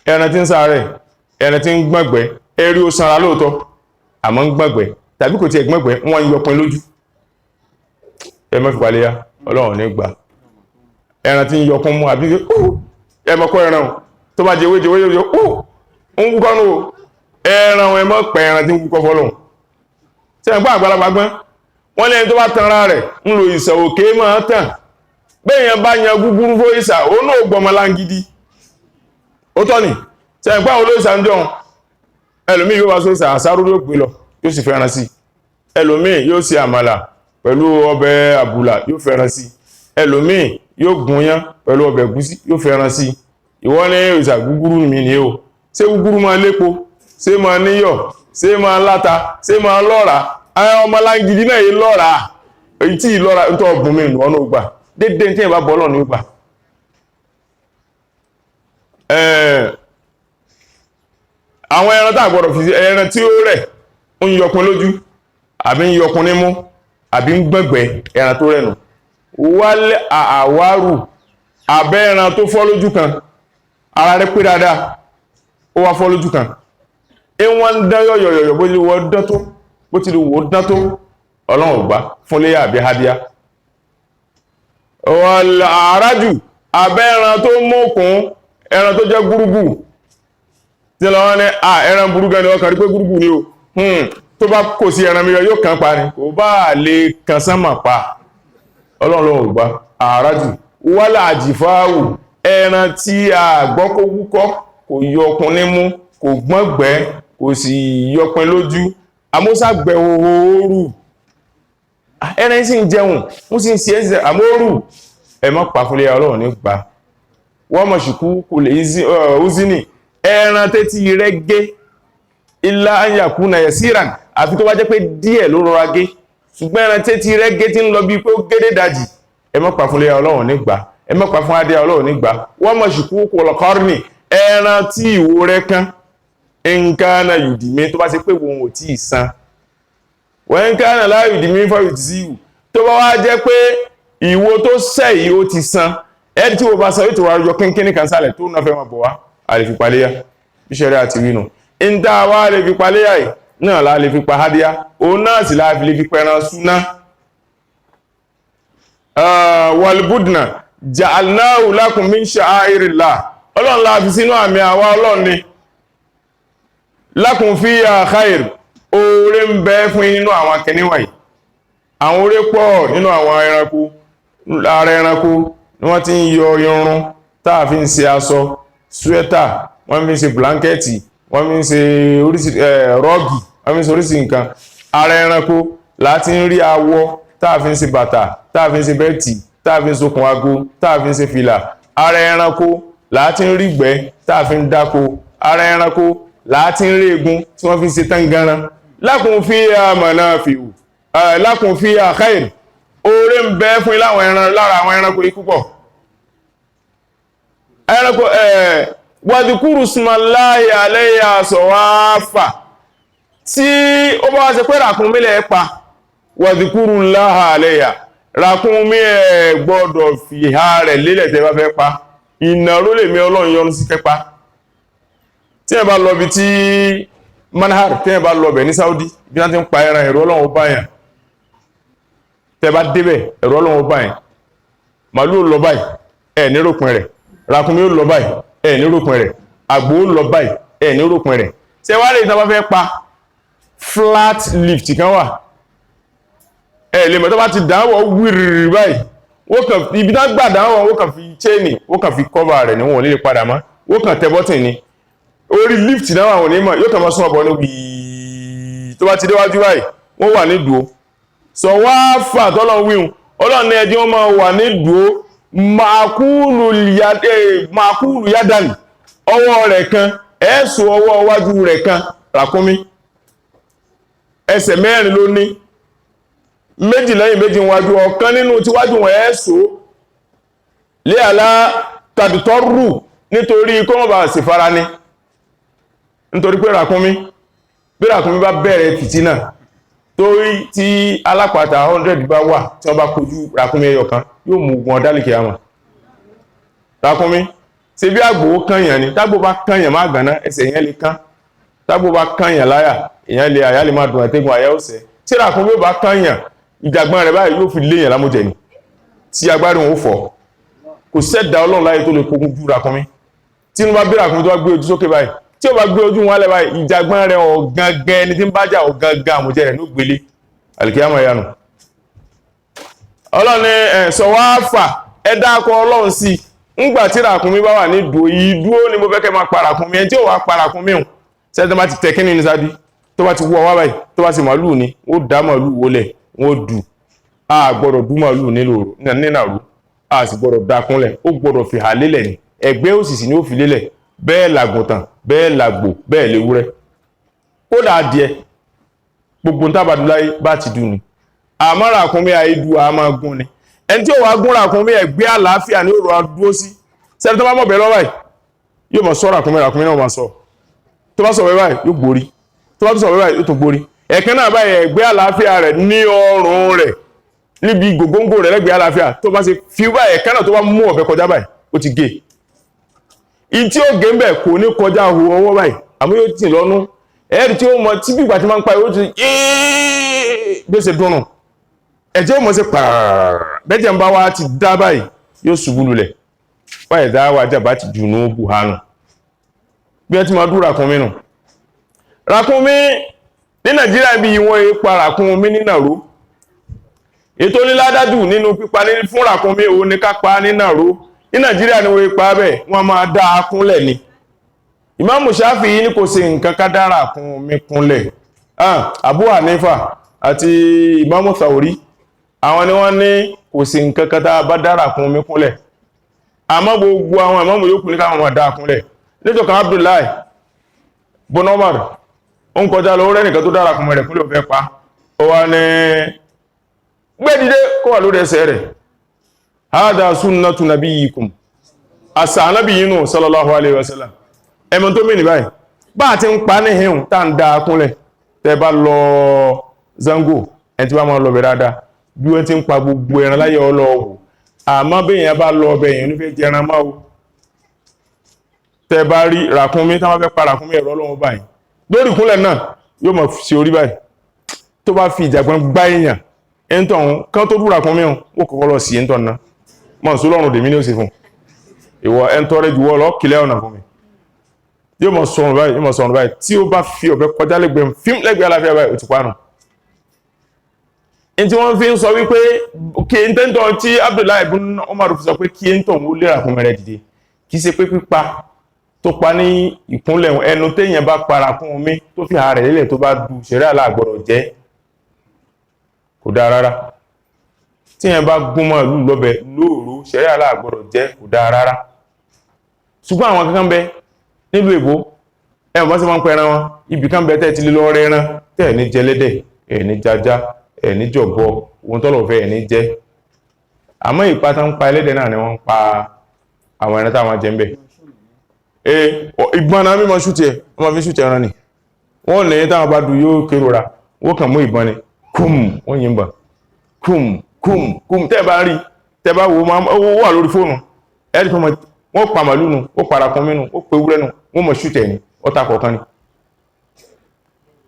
ẹran tí ń sáré ẹran tí ń gbọ̀ngbẹ́ ẹrí ó sanra lóòtọ́ àmọ́ ń gbọ̀ngbẹ́ tàbí kò tí ẹ gbọ̀ngbẹ́ wọ́n yọpin lójú ẹ má fi paléyá Ọlọ́run ní gbà ẹran tí ń yọkún mú àbí ẹ má kọ́ ẹran tó bá jẹ wéjẹ wéjẹ ń wúkọ́ nù ẹran ẹ má pẹ̀ ẹran tí ń wúkọ́ fọ́lọ́run tí ẹ gbọ́ àgbàlagbà gbọ́n wọ́n lẹ́yìn tó bá tanra rẹ̀ ń lo ìsà òkè máa tàn bẹ́yàn bá yan gúgúrú fó ìsà ó náà gbọmọ lángidi ó tọ́ ni tí ẹ gbọ́ àwọn olóìsà ń jọun ẹlòmí yóò wá sóìsà àsáró ló pè lọ yóò sì fẹ́ràn sí ẹlòmí yóò sì àmàlà pẹ̀lú ọbẹ̀ àbùlà yóò fẹ́ràn sí ẹlòmí yóò gúnyán pẹ̀lú ọbẹ̀ ẹ̀gúsí yóò fẹ́ràn sí ìwọ ní ìsà gúgúrú mi ni o ṣé gúgúrú máa lépo ṣé máa níyọ̀ ṣé máa láta ṣé máa lọ́ra àwọn ọmọ lángidi náà yìí lọ́ra èyí tí ìlọ́ra ń tọ́ ọ̀gbùn mi nù ọ́nà ògbà dédé tí ìbá bọ́ọ̀lọ́ ní ògbà àwọn ẹran tá gbọ́dọ̀ fi ẹran tí ó rẹ̀ ń yọkun lójú àbí ń yọkun nímú àbí ń gbọ̀ngbẹ́ ẹran tó rẹ̀nù wálé àwárù àbẹ́ ẹran tó fọ́ lójú kan ara rẹ̀ pé dáadáa ó wá fọ́ lójú kan wọ́n ń dán yọ̀yọ̀yọ̀ bó ti lè wọ́ dán tó Ọlọ́run gbà fún léyà àbí hádíyá àrájù àbẹ́ ẹran tó mọ́kún ẹran tó jẹ́ gúrúgù tí lọ́wọ́ ní ẹran burúkú ni ọkàn rí pé gúrúgù ni o tó bá kò sí ẹran mìíràn yóò kàn pa ni kò bá lè kàn sánmà pa Ọlọ́run gbà àrájù wálà àjìfáàwù ẹran tí a gbọ́ kó wúkọ́ kò yọkun nímú kò gbọ́ngbẹ́ kò sì yọpin lójú àmúṣàgbẹ̀ òórù ẹran sì ń jẹun mú sí ń ṣe ẹ̀sẹ̀ àmóòrù ẹ má pa fúnlé Ọlọ́run ní gbà wọ́n mọ̀ ṣùkú kò lè úzínì ẹran tẹ́tí rẹ̀ gé ilá ayàkú na yasiran àfi tó bá jẹ́ pé díẹ̀ ló rọra gé ṣùgbọ́n ẹran tẹ́tí rẹ̀ gé tí ń lọ bí pé ó gédé dajì ẹ má pa fúnlé Ọlọ́run ní gbà ẹ má pa fún adé Ọlọ́run ní gbà wọ́n mọ̀ ṣùkú kò lọ́kọ́rìnì ẹran tí ìwo rẹ̀ kán nǹkan náà yùdìmí tó bá ṣe pé wọn ò tí ì san wọ́n ń kánà láàrín ìdìmí fọ́rìtìsíwù tó bá wá jẹ́ pé ìwo tó sẹ́ yìí ó ti san ẹ̀dì tí wọ́n bá sọ ètò àjọ kínkíní kan sálẹ̀ tó náà fẹ́ máa bọ̀ wá a lè fi paléyà ìṣẹ̀rẹ̀ àti rínú ń dá wá lè fi paléyà yìí náà la lè fi pa hádíyá òun náà sì láàfi lè fi pẹran súná wàlbùdnà ja'alnahu lakum min sha'airillah ọlọ́run láàfi sínú àmì àwa ọlọ́run ni lakum fiha khair oore ń bẹ fún nínú àwọn akẹniwà yìí àwọn oore pọ̀ nínú àwọn ẹranko lára ẹranko ni wọ́n ti ń yọ irun táà fi ń ṣe aṣọ swẹ́tà wọ́n fi ń ṣe blanketi wọ́n fi ń ṣe oríṣi rọ́gì wọ́n fi ń ṣe oríṣi nǹkan ara ẹranko láti ń rí awọ táà fi ń ṣe bàtà táà fi ń ṣe bẹ́ẹ̀tì táà fi ń ṣokùn ago táà fi ń ṣe fìlà ara ẹranko láti ń rí ìgbẹ́ táà fi ń dáko ara ẹranko láti ń rí egun tí wọ́n fi ń ṣe tangaran lakum fiha manafi'u lakum fiha khair oore ń bẹ fún láwọn ẹran lára àwọn ẹranko yìí púpọ̀ ẹranko wadhkuru ismallahi alayha sawafa tí ó bá wá ṣe pé ràkúnmí lẹ pa wadhkuru llaha alayha ràkúnmí ẹ gbọ́dọ̀ fi ha rẹ̀ lélẹ̀ tẹ́ bá fẹ́ pa ìnàró lè mi Ọlọ́run yọ́nú sí kẹ́pa tí ẹ bá lọ bí tí manhar tí ẹ bá lọ bẹ̀ ní Saudi bí wọ́n ti ń pa ẹran ẹ̀rọ Ọlọ́run báyàn tẹ́ bá débẹ̀ ẹ̀rọ Ọlọ́run báyàn màlúù lọ báyìí ẹ̀ ní ròpin rẹ̀ ràkúnmí ó lọ báyìí ẹ̀ ní ròpin rẹ̀ àgbò ó lọ báyìí ẹ̀ ní ròpin rẹ̀ tí ẹ wá lè tán bá fẹ́ pa flat lift kan wà ẹ̀ lè mọ̀ tó bá ti dáwọ̀ wíìrì báyìí wọ́n kàn ibi tá gbà dáwọ̀ wọ́n kàn fi chain wọ́n kàn fi cover rẹ̀ ní wọn ò ní lè padà mọ́ wọ́n kàn tẹ bọ́tìn ni orí lift náà àwọn onímọ̀ yóò kàn máa sún ọ̀bọ̀ ní wíì tó bá ti déwájú báyìí wọ́n wà ní dúó sọ wá fà tọ́lọ̀ wíhun ọlọ́ni ẹjí wọ́n máa wà ní dúó màkúlù yádàní ọwọ́ rẹ̀ kan ẹ̀ẹ́sù ọwọ́ wájú rẹ̀ kan ràkúnmí ẹsẹ̀ mẹ́rin ló ní méjì lẹ́yìn méjì wájú ọ̀kan nínú tíwájú wọn ẹ̀ẹ́sù lé àlá tàdùtọ́rù nítorí kọ́mọ̀bà sì fara ní nítorí pé ràkúnmí bí ràkúnmí bá bẹ̀rẹ̀ fìtínà torí tí alápàtà 100 bá wà tí wọ́n bá kojú ràkúnmí ẹyọ kan yóò mú ogun ọdálìkì àmà ràkúnmí ṣe bí àgbò kànyàn ni tágbò bá kànyàn má gànà ẹsẹ̀ ìyẹn lè kán tágbò bá kànyàn láyà ìyẹn lè àyà lè má dùn ẹ̀tẹ́gùn àyà ọ̀sẹ̀ tí ràkúnmí bá kànyàn ìjàgbọ́n rẹ̀ báyìí yóò fi léyàn lámújẹ ni tí agbárí wọn ó fọ́ kò sẹ́dá Ọlọ́run láyé tó lè kókún jú ràkúnmí tí wọ́n bá bí ràkúnmí tó bá gbé ojú sókè báyìí tí ó bá gbé ojú wọn lẹ́ báyìí ìjàgbọ́n rẹ̀ ọ̀gangan ẹni tí ń bájà ọ̀gangan àmújẹ rẹ̀ ní gbélé alìkíyàmọ̀ yanu Ọlọ́run ni sọ̀wáfà ẹ̀dàkọ̀ Ọlọ́run sí ńgbà tí ràkúnmí bá wà ní ìdúó ni mo fẹ́ kẹ́ máa pa ràkúnmí ẹni tí ó wà pa ràkúnmí hùn sẹ́tọ́ bá ti tẹ̀ kíní ní sáájú tó bá ti wọ́ wá báyìí tó bá sì màálù ni ó dá màálù wọlẹ̀ wọ́n dù á gbọ́dọ̀ dú màálù nínàró á sì gbọ́dọ̀ dákúnlẹ̀ ó gbọ́dọ̀ fi hà lélẹ̀ ní ẹgbẹ́ òsìsì ni ó fi lélẹ̀ bẹ́ẹ̀ làgùntàn bẹ́ẹ̀ làgbò bẹ́ẹ̀ léwúrẹ́ kódà adìẹ gbogbo tábàdúláyé bá ti dùn ni àmọ́ ràkúnmí àìdù a máa gún ni ẹni tí ó wá gún ràkúnmí ẹgbẹ́ àlàáfíà ní òrò adúró sí sẹ́ni tó bá mọ̀ bẹ́ẹ̀ lọ́wọ́ yóò mọ̀ sọ ràkúnmí náà máa sọ tó bá sọ bẹ́ẹ̀ báyìí yóò gbórí tó bá tó sọ bẹ́ẹ̀ báyìí yóò tó gbórí ẹ̀kẹ́ náà báyìí ẹgbẹ́ àlàáfíà rẹ̀ ní ọrùn rẹ̀ níbi gògóńgò rẹ̀ lẹ́gbẹ̀ẹ́ àlàáfíà tó bá ṣe fi báyìí ẹ̀kẹ́ náà tó bá mú ọ̀bẹ kọjá báyìí ó ti gé ìtí ó gé ń bẹ̀ kò ní kọjá ọwọ́ báyìí àmọ́ yóò tì lọ́nú ẹ̀rì tí ó mọ tí bí ìgbà tí máa ń pa yóò ti bí ó ṣe dúnnù ẹ̀jẹ̀ ó mọ̀ sí pààrà bẹ́jẹ̀ ń bá wá ti dá báyìí yóò ṣubú lulẹ̀ báyìí dá wà jàbá ti jù ní buhanu bí ẹ ti máa dúró ràkúnmí nù ràkúnmí ní Nàìjíríà bí wọ́n pa ràkúnmí nínàró ètò líládájú nínú pípa fún ràkúnmí òun ní ká pa nínàró ní Nàìjíríà ni wọ́n pa bẹ́ẹ̀ wọ́n máa dá a kúnlẹ̀ ni Ìmáàmù Ṣáfi'í ní kò ṣe nǹkan ká dá ràkúnmí kúnlẹ̀ Abu Hanifa àti Ìmáàmù Thawri àwọn ni wọ́n ní kò ṣe nǹkan ká bá dá ràkúnmí kúnlẹ̀ àmọ́ gbogbo àwọn ìmáàmù yòókù ní káwọn máa dá a kúnlẹ̀ nítorí Abdullahi bin Umar ó ń kọjá lọ rẹ́ nìkan tó dá ràkúnmí rẹ̀ kúnlẹ̀ ó fẹ́ pa ó wá ní gbẹ́dìdé kó wà lórí ẹsẹ̀ rẹ̀ hada sunnatu nabiyyikum àṣà anábìyínú sallallahu alaihi wasallam ẹmọ tó mìí báyìí bá ti ń pa ní hìhùn tá ń dá kúnlẹ̀ tẹ́ bá lọ Zango ẹni tí bá máa lọ bẹ̀ dáadáa bí wọ́n ti ń pa gbogbo ẹran láyé ọlọ́wọ̀ àmọ́ béèyàn bá lọ ọbẹ̀ èèyàn nífẹ̀ẹ́ jẹran máa o tẹ́ bá rí ràkúnmí tá bá fẹ́ pa ràkúnmí ẹ̀rọ ọlọ́run báyìí lórí ìkúnlẹ̀ náà yóò mọ̀ sí orí báyìí tó bá fi ìjàgbọ́n gbá èèyàn ẹ̀ńtọ̀ ọ̀hún kán tó dúró ràkúnmí ọ̀hún ó kọ́kọ́ lọ sí ẹ̀ńtọ̀ náà mọ̀ sí lọ́rùn dèmí ní ó sì fún ìwọ ẹ̀ńtọ́ rẹ̀ juwọ́ lọ kílẹ̀ ọ̀nà fún mi yóò mọ̀ sọ̀rùn báyìí tí ó bá fi ọ̀bẹ kọjá lẹ́gbẹ̀ẹ́ fíìmù lẹ́gbẹ̀ẹ́ aláfíà báyìí ó ti pa nù tí wọ́n fi ń sọ wípé kí n tẹ́ntọ́ tí Abdullahi ibn Umar fi sọ pé kí n tọ̀ mú lè ràkúnmí rẹ̀ dìde kì í ṣe pé pípa tó pa ní ìkúnlẹ̀ ẹnu téèyàn bá pa ràkúnmí tó fi ààrẹ lélẹ̀ tó bá du ṣẹ̀ríà aláàgbọ̀rọ̀ jẹ́ kò dáa rárá tíyàn bá gún mọ́ ìlú lọ́bẹ̀ lóòrò ṣẹ̀ríà aláàgbọ̀rọ̀ jẹ́ kò dáa rárá ṣùgbọ́n àwọn kankan bẹ nílùú èbó ẹ̀wọ̀n bá sì máa ń pẹran wọn ibì kan bẹ tẹ́ ti lè lọ rẹran tẹ́ ní jẹlẹ́dẹ̀ ẹ̀ ní jajá ẹ̀ ní jọ̀bọ ohun tọ́lọ̀ fẹ́ ẹ̀ ní jẹ́ àmọ́ ìpa tán ń pa ẹlẹ́dẹ̀ náà ni wọ́n ń pa àwọn ẹran táwọn jẹ ń bẹ̀ ìbọn náà mímọ ṣútì ẹ̀ wọ́n máa fi ṣútì ẹran ni wọ́n lè táwọn bá du yóò kérora wọ́n kàn mú ìbọn ni kùm wọ́n yìnbọn kùm tẹ́ bá rí tẹ́ bá wo wà lórí fóònù ẹ̀rí tó wọ́n pa màlúù nù ó para kún mínú ó pe ewúrẹ́ nù wọ́n mọ̀ ṣútì ẹ̀ ní ọta kọ̀ọ̀kan ni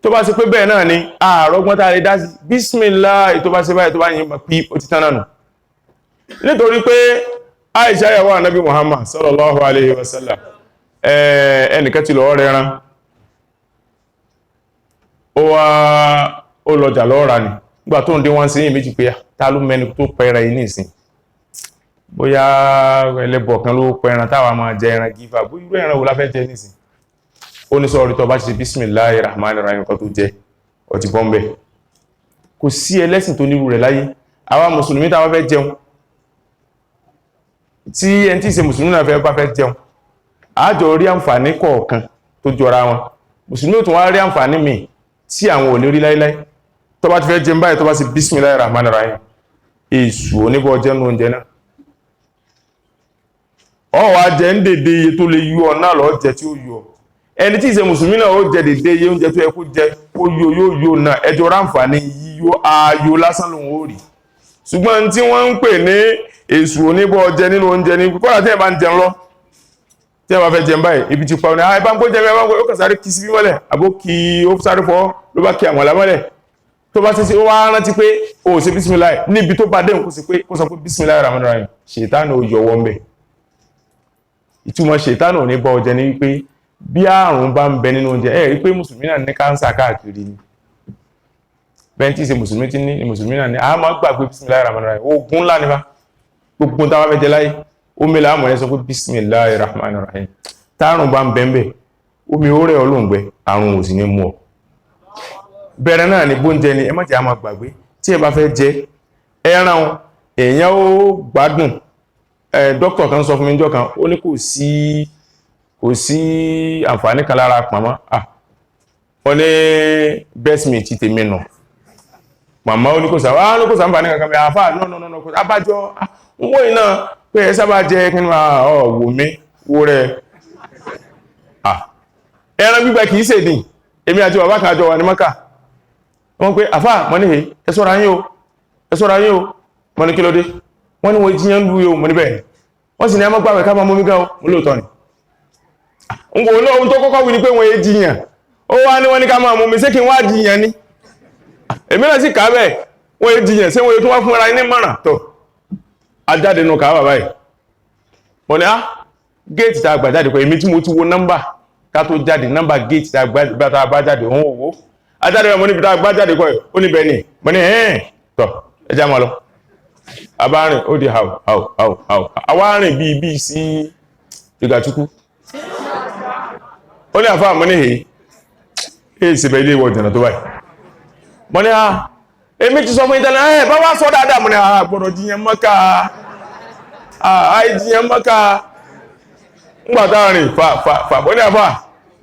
tó bá ṣe pé bẹ́ẹ̀ náà ni àrọ́gbọ́n tá a lè dá sí bísmìlá tó bá ṣe báyìí tó bá yìnbọn pí ó ti tán náà nù nítorí pé Aisha ìyàwó Ànábì Muhammad sallallahu alaihi wasallam ẹnìkan ti lọ rẹran ó lọjà lọ́ra ni nígbà tó ń dé wọ́n sí yìí méjì pé ta ló mẹ́ni tó pẹ̀rẹ̀ yìí nìsín bóyá ẹlẹ́bọ̀ kan ló pẹ̀rẹ̀ táwa máa jẹ ẹran gífà bóyá irú ẹran wo la fẹ́ jẹ nìsín ó ní sọ́ọ̀rí tó bá ṣe bismillahir rahmanir rahim kan tó jẹ ọtí bọ́m̀bẹ̀ kò sí ẹlẹ́sìn tó nírú rẹ̀ láyé àwa mùsùlùmí táwa fẹ́ jẹun tí ẹni tí ṣe mùsùlùmí náà bá fẹ́ jẹun àjọ rí àǹfààní kọ̀ọ̀kan tó jọra wọn mùsùlùmí ò tún wá rí àǹfààní míì tí àwọn ò ní rí láíláí tó bá ti fẹ́ jẹun báyìí tó bá ṣe bismillahir rahmanir rahim èṣù oníbọ̀ jẹ́nu oúnjẹ náà ọwọ́ ajẹ́ ń dèdè iye tó lè yọ náà lọ jẹ tí ó yọ ẹni tí ìṣe mùsùlùmí náà ó jẹ dèdè iye oúnjẹ tó yẹ kó jẹ ó yóò náà ẹjọ́ ráǹfààní yíyó ayò lásán lòun ó rí ṣùgbọ́n tí wọ́n ń pè ní èṣù oníbọ̀ jẹ nínú oúnjẹ ní kọ́lá tí ẹ bá ń jẹun lọ tí ẹ bá fẹ́ jẹun báyìí ibi ti pa ọ̀nà ẹ bá ń kó jẹun ẹ bá ń kó ó kàn sáré kí sí mọ́lẹ̀ àbó kí ó sáré fọ́ ló bá kí àwọn lámọ́lẹ̀ tó bá ṣe ó wá rántí pé ó ṣe bísímìláì níbi tó bá déhùn kó sọ pé bísímìláì rahman rahim ṣètánù ó yọwọ́ ń bẹ̀ ìtumọ̀ ṣètánù ò ní bọ́ ọjẹ́ ní wípé bí àrùn bá ń bẹ nínú oúnjẹ ẹ̀ rí pé mùsùlùmí náà ní káńsà káàkiri ni bẹ́ẹ̀ tí ṣe mùsùlùmí ti ní mùsùlùmí náà ní a máa gbàgbé bísímìláì rahman rahim ogun ńlá nípa gbogbo táwọn fẹ́ jẹ láyé omi làwọn mọ̀lẹ́ sọ pé bísímìláì rahman rahim tárùn bá ń bẹ ń bẹ omi ó rẹ̀ ọlọ́ngbẹ àrùn ò sì ní mú ọ bẹ̀rẹ̀ náà ní bóúnjẹ ni ẹ má jẹ́ a máa gbàgbé tí ẹ bá fẹ́ jẹ ẹran èèyàn ó gbádùn dókítà kan sọ fún mi níjọ́ kan ó ní kò sí àǹfààní kan lára pàmò ó ní best meat ti tèmi nù màmá ó ní kò sàǹfààní kankan bẹ́ẹ̀ àfáà náà kò abájọ ń wò iná pé ẹ sábà jẹ kí ni wò mí wó rẹ ẹran gbígbẹ kìí ṣèdì èmi àti bàbá kan àjọ wà ní Mákà wọ́n pé àfáà mọ́ ní ẹ ṣọ́ra yín o mọ́ ní kí ló dé wọ́n ní wọ́n jíyàn lú yóò mọ́ níbẹ̀ wọ́n sì ní ẹmọ́ gbàwẹ̀ ká máa mú mi gan mú lóòtọ́ ni ń kò lóòun tó kọ́kọ́ wí ní pé wọ́n yé jíyàn ó wá ní wọ́n ní ká máa mú mi sí kí wá jíyàn ní èmi náà sì kàábẹ̀ wọ́n yé jíyàn sí wọ́n yé tó wá fún ara ní mọ̀ràn tó ajáde nù kàábà báyìí wọ́n ní géètì tá a gbà jáde pé èmi tí mo ti wo nọ́mbà ká tó jáde nọ́mbà géètì tá a bá jáde òun òwò ajáde wọn níbi tá a gbá jáde kọ́ ẹ̀ ó níbẹ̀ ni mo ní tọ̀ ẹjá máa lọ abárin ó di àwárin bí sí ìgbàtúkú ó ní àfáà mọ́ ní èyí ìsẹ̀bẹ̀ ilé ìwọ̀ ìjọ̀nà tó báyìí mọ́ ní èmi ti sọ fún ìtẹ́lẹ̀ bá wá sọ dáadáa mọ́ ní àgbọ̀rọ̀ jíyàn mọ́ká àìjíyàn mọ́ká ńgbàtàrin fàbọ́ ní àfáà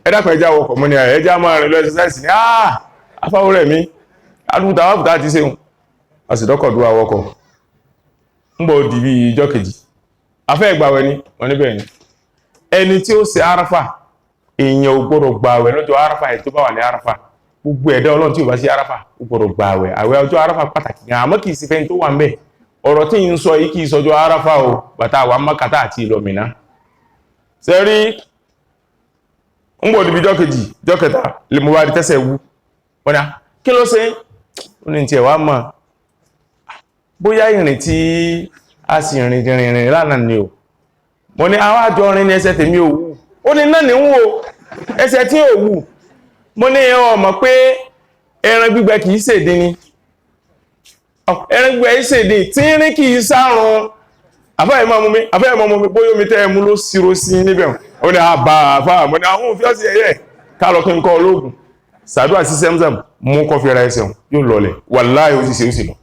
ẹ̀dàkọ̀ ẹjá wọkọ̀ mọ́ ní ẹjá máa rìn lọ ẹ̀sẹ̀sáìsì ní afáwọ́ rẹ̀ mi adúgbùtà wákùtà ti ṣeun àsìdọ́kọ̀ dúwà wọkọ̀ ń bọ̀ di bí ìjọ́ kejì afẹ́ ìgbàwẹ̀ ni wọ́n níbẹ̀ ni ẹni tí ó ṣe arafa èèyàn ò gbọ́dọ̀ gbàwẹ̀ lọ́jọ́ arafa ẹ̀ tó bá wà ní arafa gbogbo ẹ̀dá ọlọ́run tí ò bá sí arafa ó gbọ́dọ̀ gbàwẹ̀ àwẹ̀ ọjọ́ arafa pàtàkì gan àmọ́ kìí sí fẹ́ni tó wà ń bẹ̀ ọ̀rọ̀ tí ń sọ yìí kì í sọjọ́ Àràfà o bàtà wà mọ́kàtà àti ìlọ́mìnà sẹ́rí ń gbọ́dọ̀ bí jọ́kejì jọ́kẹta lè mú wá rí tẹ́sẹ̀ wú wọ́n ni kí ló ṣe ó ní tí ẹ̀wà mọ̀ bóyá ìrìn tí a sì rìn lánàá ni o mo ní àwọn àjọ rìn ní ẹsẹ̀ tèmi ò wú ó ní náà ní ń wo ẹsẹ̀ tí ò wú mo ní ọmọ pé ẹran gbígbẹ kìí ṣèdí ni ẹran gbígbẹ kìí ṣèdí tí rí kìí sárun àfáyẹ̀mọ́ mú mi bóyá omi tẹ́ ẹmú ló síró sí níbẹ̀ ó ní àbá àfáà mo ní àwọn òfin ọ̀sẹ̀ ẹ̀yẹ kálọ̀ kí n kọ́ ológun sàdúrà sí sẹ́msẹ̀m mú kọ́ fi ra ẹsẹ̀ yóò lọlẹ̀ wàláhì ó sì ṣe lọ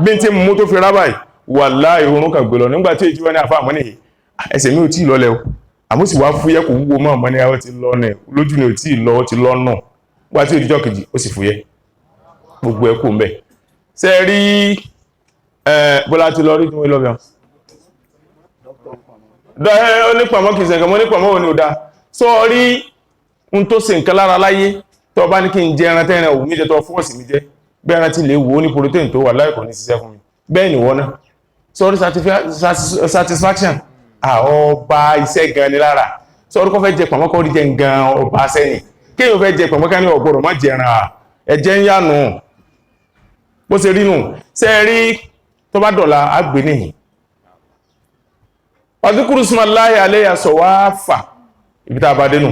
bí n tí mú tó fi ra báyìí wàláhì oorun kan gbé lọ nígbà tí èjì wọn ní àfáà mọ́ ní ẹsẹ̀ mi ò tí ì lọlẹ̀ o àmọ́ sì wá fúyẹ́ kò wúwo mọ́ ní àwọn ti lọ náà lójú ni ò tí ì lọ ó ti lọ náà nígbà tí òjijọ́ kejì ó sì fúyẹ́ gbogbo ẹ̀ kò ń bẹ̀ ṣe rí bọ́lá ti lọ rí tí wọ́n lọ bẹ̀ onípàmọ́ kìí sẹ̀kẹ̀ mọ́ onípàmọ́ òní ò dá sọ rí ń tó ṣe nǹkan lára láyé tó bá ní kí n jẹ ẹran tẹ́ran òun mi jẹ tó fọ́ọ̀sì mi jẹ bí ẹran ti lè wò ó ní protein tó wà láìkọ̀ ní ṣiṣẹ́ fún mi bẹ́ẹ̀ ni wọ́n náà sọ rí satisfaction ọba iṣẹ́ gan ni lára sọ rí kọ́ fẹ́ jẹ pàmọ́ kọ́ rí jẹ gan ọba sẹ́ni kéèyàn fẹ́ jẹ pàmọ́ ká ní ọ̀gbọ̀rọ̀ má jẹran ẹ̀jẹ̀ ń yànù bó ṣe rí nù ṣe rí tó bá dọ̀la àgbè nìyí ọdúnkúrú súnmọ́láyé aléyà sọ wá fà ibi tá a bá dénú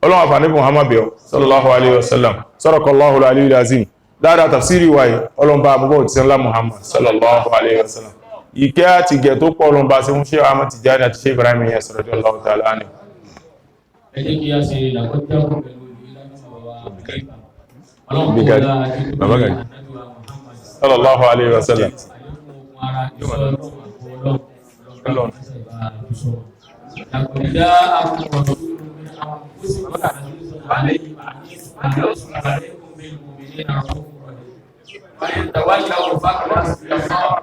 ọlọ́wọ́ àfà níbi Muhammad bẹ̀ọ́ sallallahu alaihi wasallam sadakallahu al-aliyyul azim dáadáa tafsiri wáyé ọlọ́mbà àbúgbọ́ ti sẹ́lá Muhammad sallallahu alaihi wasallam ìkẹ́ àti gẹ̀ tó pọ̀ ọlọ́mbà sí fún Sheikh Ahmad Tijani àti Sheikh Ibrahim Niasse radiyallahu ta'ala anhu ẹjẹ́ kí a ṣe ìdàkọ́jọ́ pẹ̀lú sallallahu alaihi wasallam لقد جاءكم رسول من انفسكم عزيز عليه عليكم بالمؤمنين رؤوف رحيم وان تولوا فقل حسبي الله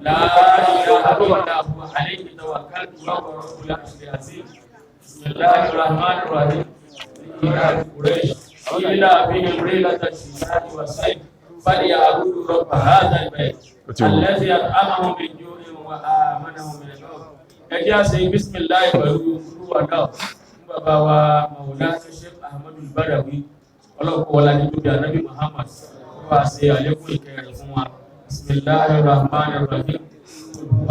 لا اله الا هو عليه توكلت وهو رب العرش العظيم بسم الله الرحمن الرحيم إلى قريش إلى بهم ريلة الشتاء والصيف فليعبدوا رب هذا البيت الذي أطعمهم من جوع وآمنهم من خوف ẹjẹ́ àṣẹ bismillah pẹ̀lú olúwàdá bàbá wa Maulana Sheikh Ahmadu Badawi ọlọ́pọ̀ wọlá ní tóbi ànábì Muhammad wà ṣe àlékún ìkẹrẹ fún wa bismillahir rahmanir rahim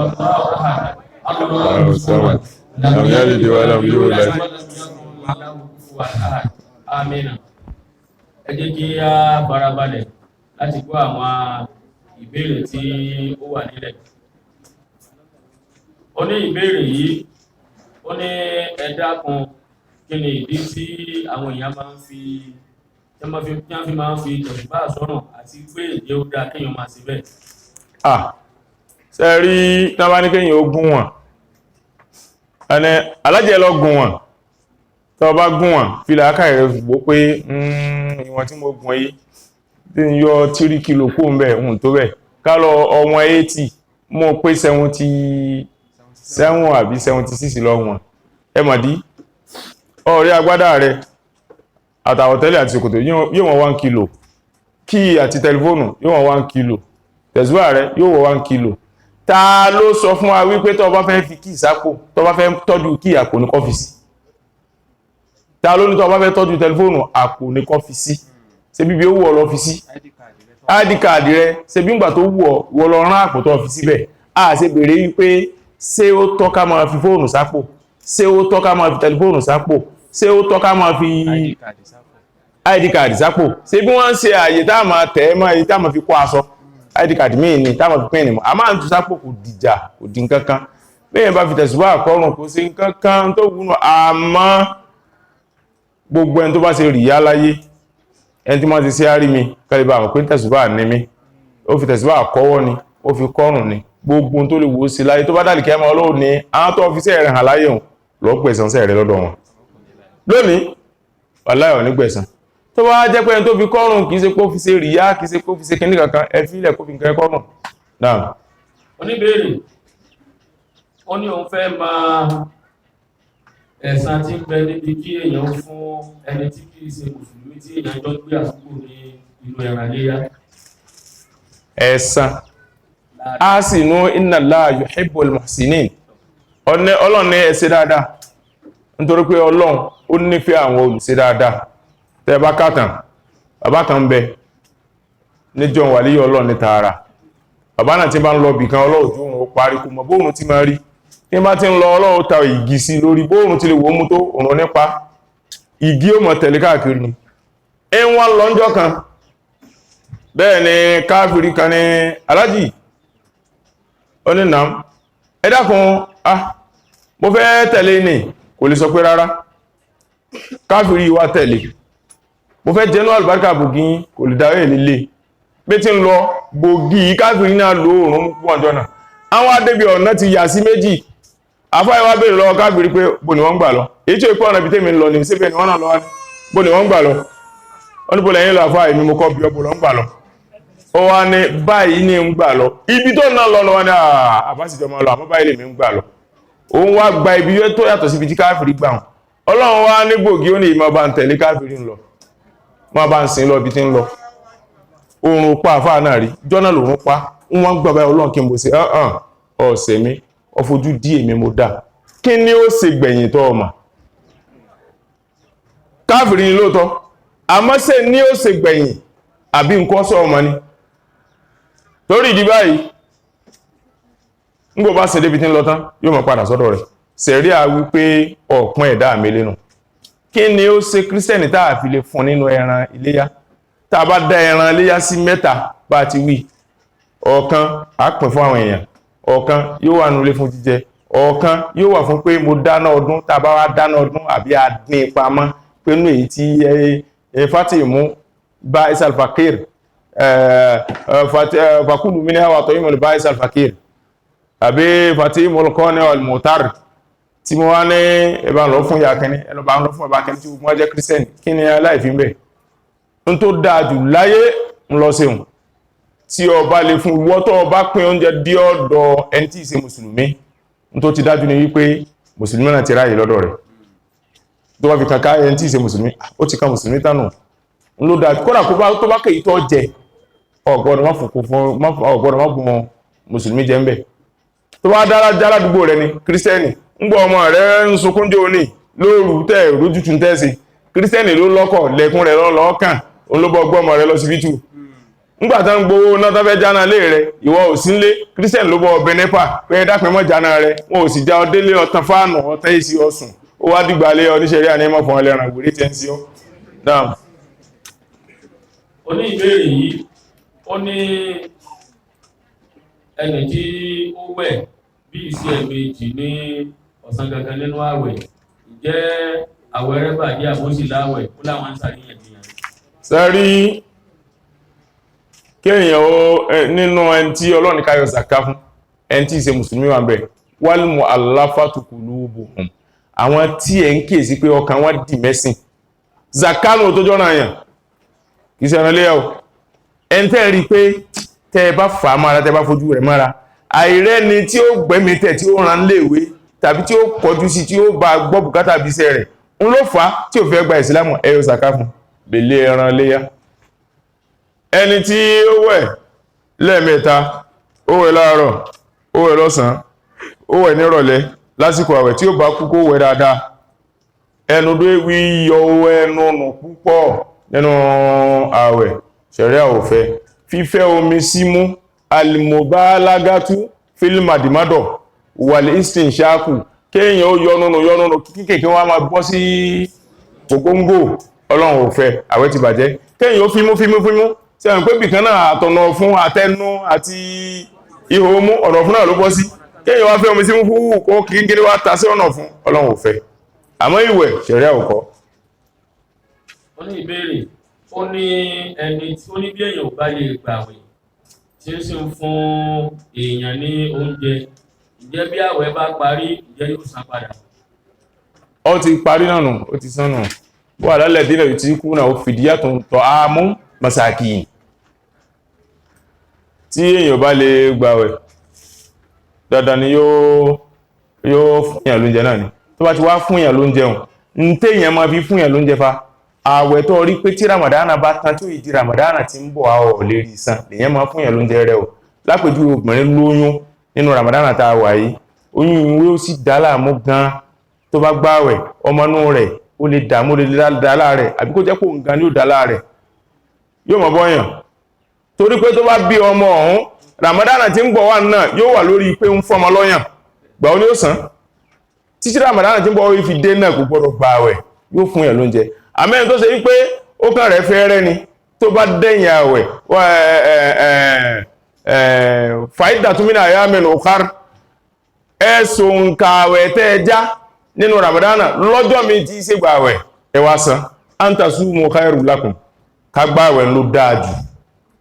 Allahu ahad Allahu samad lam yalid wa lam yulad lahu kufuwan ahad àmín. Ẹ jẹ́ kí a farabalẹ̀ láti gbọ́ àwọn ìbéèrè tí ó wà nílẹ̀. Ó ní ìbéèrè yìí, ó ní ẹ dákun kí ni ìdí tí àwọn èèyàn máa ń fi tẹ̀sùbá sọ́rùn àti pé èdè ó dá kéèyàn máa ṣe bẹ́ẹ̀. Ṣé rí tábá ní kéèyàn ó gún wọn ẹni alájẹ́ lọ gún wọn tó bá gún wọn fi làákà rẹ̀ gbó pé ìwọ̀n tí mo gún yìí tí ń yọ 3 kìlò kó ń bẹ̀ tó bẹ̀ ká lọ ọmọ 80 mo pé 77 àbí 76 lọ́wọ́n ẹ mọ̀ dí ọ̀rí agbádá rẹ̀ àtàwọ̀tẹ́lẹ̀ àti ṣòkòtò yóò wọ́n 1 kìlò kí àti tẹlifóònù yóò wọ́n 1 kìlò tẹ̀sùbá rẹ̀ yóò wọ́n 1 kìlò ta ló sọ fún wa wípé tó bá fẹ́ fi kí ìsápò tó bá fẹ́ tọ́jú kí àpò ní kọ́fíìsì ta ló ní tó bá fẹ́ tọ́jú tẹlifóònù àpò ní kọ́fíìsì ṣe bíbí ó wù ọ́ lọ fi sí ID card rẹ̀ ṣe bí ńgbà tó wù ọ́ wọ́ lọ rán àpò tó fi síbẹ̀ a ṣe béèrè wípé ṣé ó tọ́ ká máa fi fóònù sápò ṣé ó tọ́ ká máa fi tẹlifóònù sápò ṣé ó tọ́ ká máa fi ID card sápò ṣe bí wọ́n ń ṣe àyè tá máa tẹ̀ ẹ́ máa yí tá máa fi kó aṣọ ID card míì ni tá máa fi pín ní mọ́ a máa ń tu sápò kò dìjà kò dín kankan bẹ́ẹ̀ bá fi tẹ̀sùbá àkọ́rùn kò sí kankan tó wúnú àmọ́ gbogbo ẹni tó bá ṣe rìyá láyé ẹni tí wọ́n ti ṣe àrí mi kálíbà àmọ́ pé tẹ̀sùbá ní mi ó fi tẹ̀sùbá àkọ́wọ́ ni ó fi kọ́rùn ni gbogbo tó lè wò sí láyé tó bá dàlì kí ẹmọ Ọlọ́run ní àwọn tó fi sẹ́ẹ̀rẹ̀ hàn láyé hùn lọ́pọ̀ ìsànṣẹ́ rẹ̀ lọ́dọ̀ wọn lónìí wàláhì ní gbẹ̀san tó bá jẹ́ pé ẹni tó fi kọ́rùn kìí ṣe pé ó fi ṣe rìyá kìí ṣe pé ó fi ṣe kíní kankan ẹ fi ilẹ̀ kó fi nǹkan kọ́rùn náà. Oníbéèrè ó ní òun fẹ́ máa ẹ̀san tí ń bẹ níbi kí èèyàn fún ẹni tí kìí ṣe mùsùlùmí tí èèyàn jọ gbé àsìkò ní ìlú ẹ̀ràn léyá. Ẹ̀san ahsinu inna Allaha yuhibbul muhsinin. Ọlọ́run ní ẹ ṣe dáadáa nítorí pé Ọlọ́run ó nífẹ̀ẹ́ àwọn olùṣe dáadáa. Tẹ́ bá kàtàn bàbá kan bẹ níjọ́ wàlíyọ̀ Ọlọ́run ní tààrà. Bàbá náà tí bá ń lọ bìkan Ọlọ́run tó ń parí kò mọ̀ bóòrùn tí máa rí. Tí bá ti ń lọ Ọlọ́run ta igi sí lórí bóòrùn tí lè wò mú tó òrùn nípa igi ó mọ̀ tẹ̀lé káàkiri ni. Wọ́n lọ́njọ́ kan bẹ́ẹ̀ ni káàfìrí kan ní alájì ó ní nàm ẹ dákun mo fẹ́ tẹ̀lé ní kò lè sọ pé rárá. Káàfìrí wá tẹ̀lé mo fẹ́ jẹ́nú àlùbáríkà bògì kò lè dáwẹ́ lílé bí tí ń lọ bògì káàfìrí náà lò òrùn púpọ̀ ọjọ́ náà. Àwọn adébí ọ̀nà ti yà sí méjì. Àfáà bèèrè lọ káàfìrí pé bò ní wọ́n gbà lọ èyí tí ó pọ̀ ọ̀nà bí tèmi lọ ní síbẹ̀ ni wọ́n náà lọ wá ní bò ní wọ́n gbà lọ. Wọ́n ní bò lẹ́yìn lọ àfáà èmi mo kọ́ bí ọbọ̀ lọ ń gbà lọ. Ó wá ní báyìí ní ń gbà lọ ibi tó náà lọ lọ́wọ́ ní àbásìjọ máa lọ àmọ́ báyìí lè mi ń gbà lọ. Òun wá gba ibi tó yàtọ̀ síbi tí káàfìrí gbà wọn. Ọlọ́run wá ní bògì ó ní ìmọ̀ bá ń tẹ̀lé káàfìrí ń lọ wọ́n bá ń sin lọ ibi tí ń lọ. Oòrùn pa àfáà náà rí jọ́nà lòrùn pa wọ́n gbà báyìí Ọlọ́run kí n bò sí ọ̀sẹ̀ mi ọfojú dí èmi mo dá kí ni ó ṣe gbẹ̀yìn tó ọmọ. Káàfìrí ni lóòótọ́ àmọ́ ṣe ní ó ṣe gbẹ̀yìn àbí nǹkan sọ ọmọ ni. Torí ìdí báyìí ńgbò bá ṣe débi tí ń lọ tán yóò mọ̀ padà sọ́dọ̀ rẹ̀. Ṣẹ̀ríà wí pé ọ̀pọ̀ ẹ̀dá mi lẹ́nu kí ni ó ṣe kírísítẹ̀nì tá a fi lè fún nínú ẹran iléyá. Tá a bá dá ẹran iléyá sí mẹ́ta bá ti wí ọ̀kan á pín fún àwọn èèyàn ọ̀kan yóò wà nulẹ̀ fún jíjẹ ọ̀kan yóò wà fún pé mo dáná ọdún tá a bá wá dáná ọdún àbí a dín pamọ́ pé nínú èyí tí Fatimu bá isalfakir fakulu minha wa ta'imul bá isalfakir àbí Fatimu olùkọ́ni almutar tí mo wá ní ẹbá lọ fún yakẹni ẹlọba lọ fún ọba kẹni tí mo jẹ́ kírísítẹ́nì kí ni aláìfín bẹ̀ ń tó dáa jù láyé ń lọ sí òun tí ọba lè fún ìwọ́tọ̀ ọba pín oúnjẹ dí ọ̀dọ̀ ẹni tí ìṣe mùsùlùmí ń tó ti dájú ní wípé mùsùlùmí náà ti ráyè lọ́dọ̀ rẹ̀ tó bá fi kankan ẹni tí ìṣe mùsùlùmí ó ti kan mùsùlùmí tánù ń ló dájú kódà tó bá kèyí tó jẹ ọgbọ́dọ̀ má bùn mùsùlùmí jẹ ń bẹ̀ tó bá dára jáládùúgbò rẹ ni kírísítẹ́nì ń gbọ́ ọmọ rẹ̀ ń sunkún jò ní lóòrù tẹ́ rójútù tẹ́sí kírísítẹ́nì ló lọ́kọ̀ lẹ́kún rẹ̀ lọ́ọ̀kàn olóbọ̀ gbọ́mọ rẹ̀ lọ síbítù ńgbàtà ń gbowó náà tọ́fẹ́ jáná lé rẹ̀ ìwọ ò sí nlé kírísítẹ́nì ló bọ́ ọbẹ̀ nẹ́pà pé dápẹ́ mọ́ jáná rẹ̀ wọn ò sì já ọ délé ọtán fáànù ọtán èsì ọsùn ó wá dìgbà lé oníṣẹ́rí ànímọ̀ fún ọlẹ́ràn gbèrè tẹ́ ń sí ọ́. Oní ìbéèrè yìí ó ní ẹni tí ó wẹ̀ bí ìsí ẹ̀mejì ní ọ̀sán gangan nínú àwẹ̀ ǹjẹ́ àwẹ̀ rẹ̀ bàjẹ́ àbóṣì láwẹ̀ ó láwọn ń ṣàríyànjiyàn. Sẹ́rí kí èèyàn ó nínú ẹni tí Ọlọ́run ká yọ zaka fún ẹni tí ìṣe mùsùlùmí wà bẹ̀ wal mu'allafatu qulubuhum àwọn tí ẹ̀ ń kíyèsí pé ọkàn wọn dì mẹ́sìn zaka nù tó jọ́nà yàn kì í ṣe ẹran léyà o ẹni tẹ́ rí pé tẹ́ ẹ bá fà á mára tẹ́ bá fojú rẹ̀ mára àìrẹ́ni tí ó gbẹ̀mí tẹ̀ tí ó ran léèwé tàbí tí ó kọjú sí tí ó bá gbọ́ bùkátà bí iṣẹ́ rẹ̀ ń ló fà á tí ò fẹ́ gba ìsìlámù ẹyọ sàká fún bèlé ẹran léyá. Ẹni tí ó wẹ̀ lẹ́ẹ̀mẹ́ta ó wẹ̀ láàárọ̀ ó wẹ̀ lọ́sàn-án ó wẹ̀ nírọ̀lẹ́ lásìkò àwẹ̀ tí ó bá kú kó wẹ̀ dáadáa ẹnu dó wí yọ ẹnu nù púpọ̀ nínú àwẹ̀ ṣẹ̀ríà ò fẹ́ fífẹ́ omi símú alimobalagatu fílmàdìmádọ̀ wàlẹ̀ istin ṣáàkù kéèyàn ó yọnúnù kíkèké wọ́n máa bọ́ sí gbogbo Ọlọ́run ò fẹ́ àwẹ̀ ti bàjẹ́ kéèyàn ó fímú tí a ń pé bìkan náà àtọ̀nà fún àtẹnu àti ihò mú ọ̀nà fún náà ló bọ́ sí kéèyàn wá fẹ́ omi símú fún kó kíkiri wá ta sí ọ̀nà fún Ọlọ́run ò fẹ́ àmọ́ ìwẹ̀ ṣẹ̀ríà ò kọ́. Ó ní ìbéèrè ó ní ẹni tí ó ní bí èèyàn ò bá lè gbààwẹ̀ tí ó sì ń fún èèyàn ní oúnjẹ ǹjẹ́ bí àwẹ̀ bá parí ǹjẹ́ yóò san padà. Ó ti parí náà nù ó ti sán nù bó àlálẹ̀ dínà tí kú náà ó fìdíyà tó ń tọ́ àmú masaki tí èèyàn bá lè gbààwẹ̀ dandan ni yóò fún èèyàn lóúnjẹ náà ni tó bá ti wá fún èèyàn lóúnjẹ hùn ń téèyàn máa fi fún èèyàn lóúnjẹ fa àwẹ̀ tó rí pé tí ramadana bá tán tó ìdí ramadana ti ń bọ̀ àwọ̀ lè rí san lèyàn máa fún èèyàn lóúnjẹ rẹ̀ o lápèjú obìnrin lóyún nínú Ramadan tá a wà yìí oyún ìwé ó sì dá láàmú gan tó bá gbààwẹ̀ ọmọnú rẹ̀ ó lè dààmú lè dá láàrẹ̀ àbí kó jẹ́ kó nǹkan ní ó dá láàrẹ̀ yóò mọ̀ bọ́yàn torí pé tó bá bí ọmọ ọ̀hún Ramadan tí ń bọ̀ wà náà yóò wà lórí pé ń fọmọ lọ́yàn gbà ó ní ó sàn títí Ramadan tí ń bọ̀ fi dé náà kò gbọ́dọ̀ gbààwẹ̀ yóò fún yàn lóúnjẹ àmẹ́rin tó ṣe wípé ó kàn rẹ̀ fẹ́rẹ́ ni tó bá dẹ̀yìn àwẹ̀ fàídà túnmínà àyàmẹ́nu ọkàr ẹ̀sùn nkàwẹ̀ tẹ́ ẹjá nínú Ramadan lọ́jọ́ mi tí ṣe gbààwẹ̀ ẹ wá san anta sumu khairu lakum ká gbààwẹ̀ ló dáadù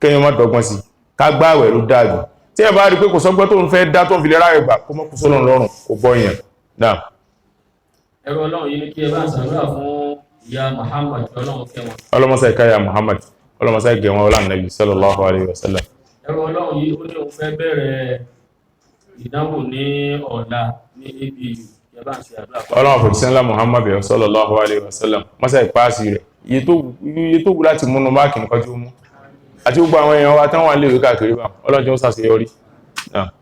kẹyàn má dọ́gbọ́n sí ká gbààwẹ̀ ló dáadù tí ẹ bá rí pé kò sọ́gbọ́n tó ń fẹ́ dá tó ń fi lè ráwẹ̀ gbà kó mọ́ kú sọ́lọ́run lọ́rùn kò gbọ́ yẹn náà. ẹ̀rọ ọlọ́run yìí ní kí ẹ bá ń ṣàdúrà fún ìyá Muhammad ọlọ́run kẹwọn. ọlọ́mọsá ìka ya Muhammad ọlọ́mọsá ìgẹ̀ wọn ọlá nàbí sallallahu alayhi wa sallam. ẹ̀rọ ọlọ́run yìí ó ní òun fẹ́ bẹ̀rẹ̀ ìdánwò ní ọ̀la ní ABU ẹ bá ń ṣe àdúrà fún. ọlọ́run àfòjísẹ́ńlá Muhammad sallallahu alayhi wa sallam mọ́sá ìpáàsì rẹ̀ iye tó wù láti múnú máàkì nǹkan tí ó mú àti gbogbo àwọn èèyàn wa táwọn lè rí káàkiri bá ọlọ́jọ́ ṣàṣeyọrí.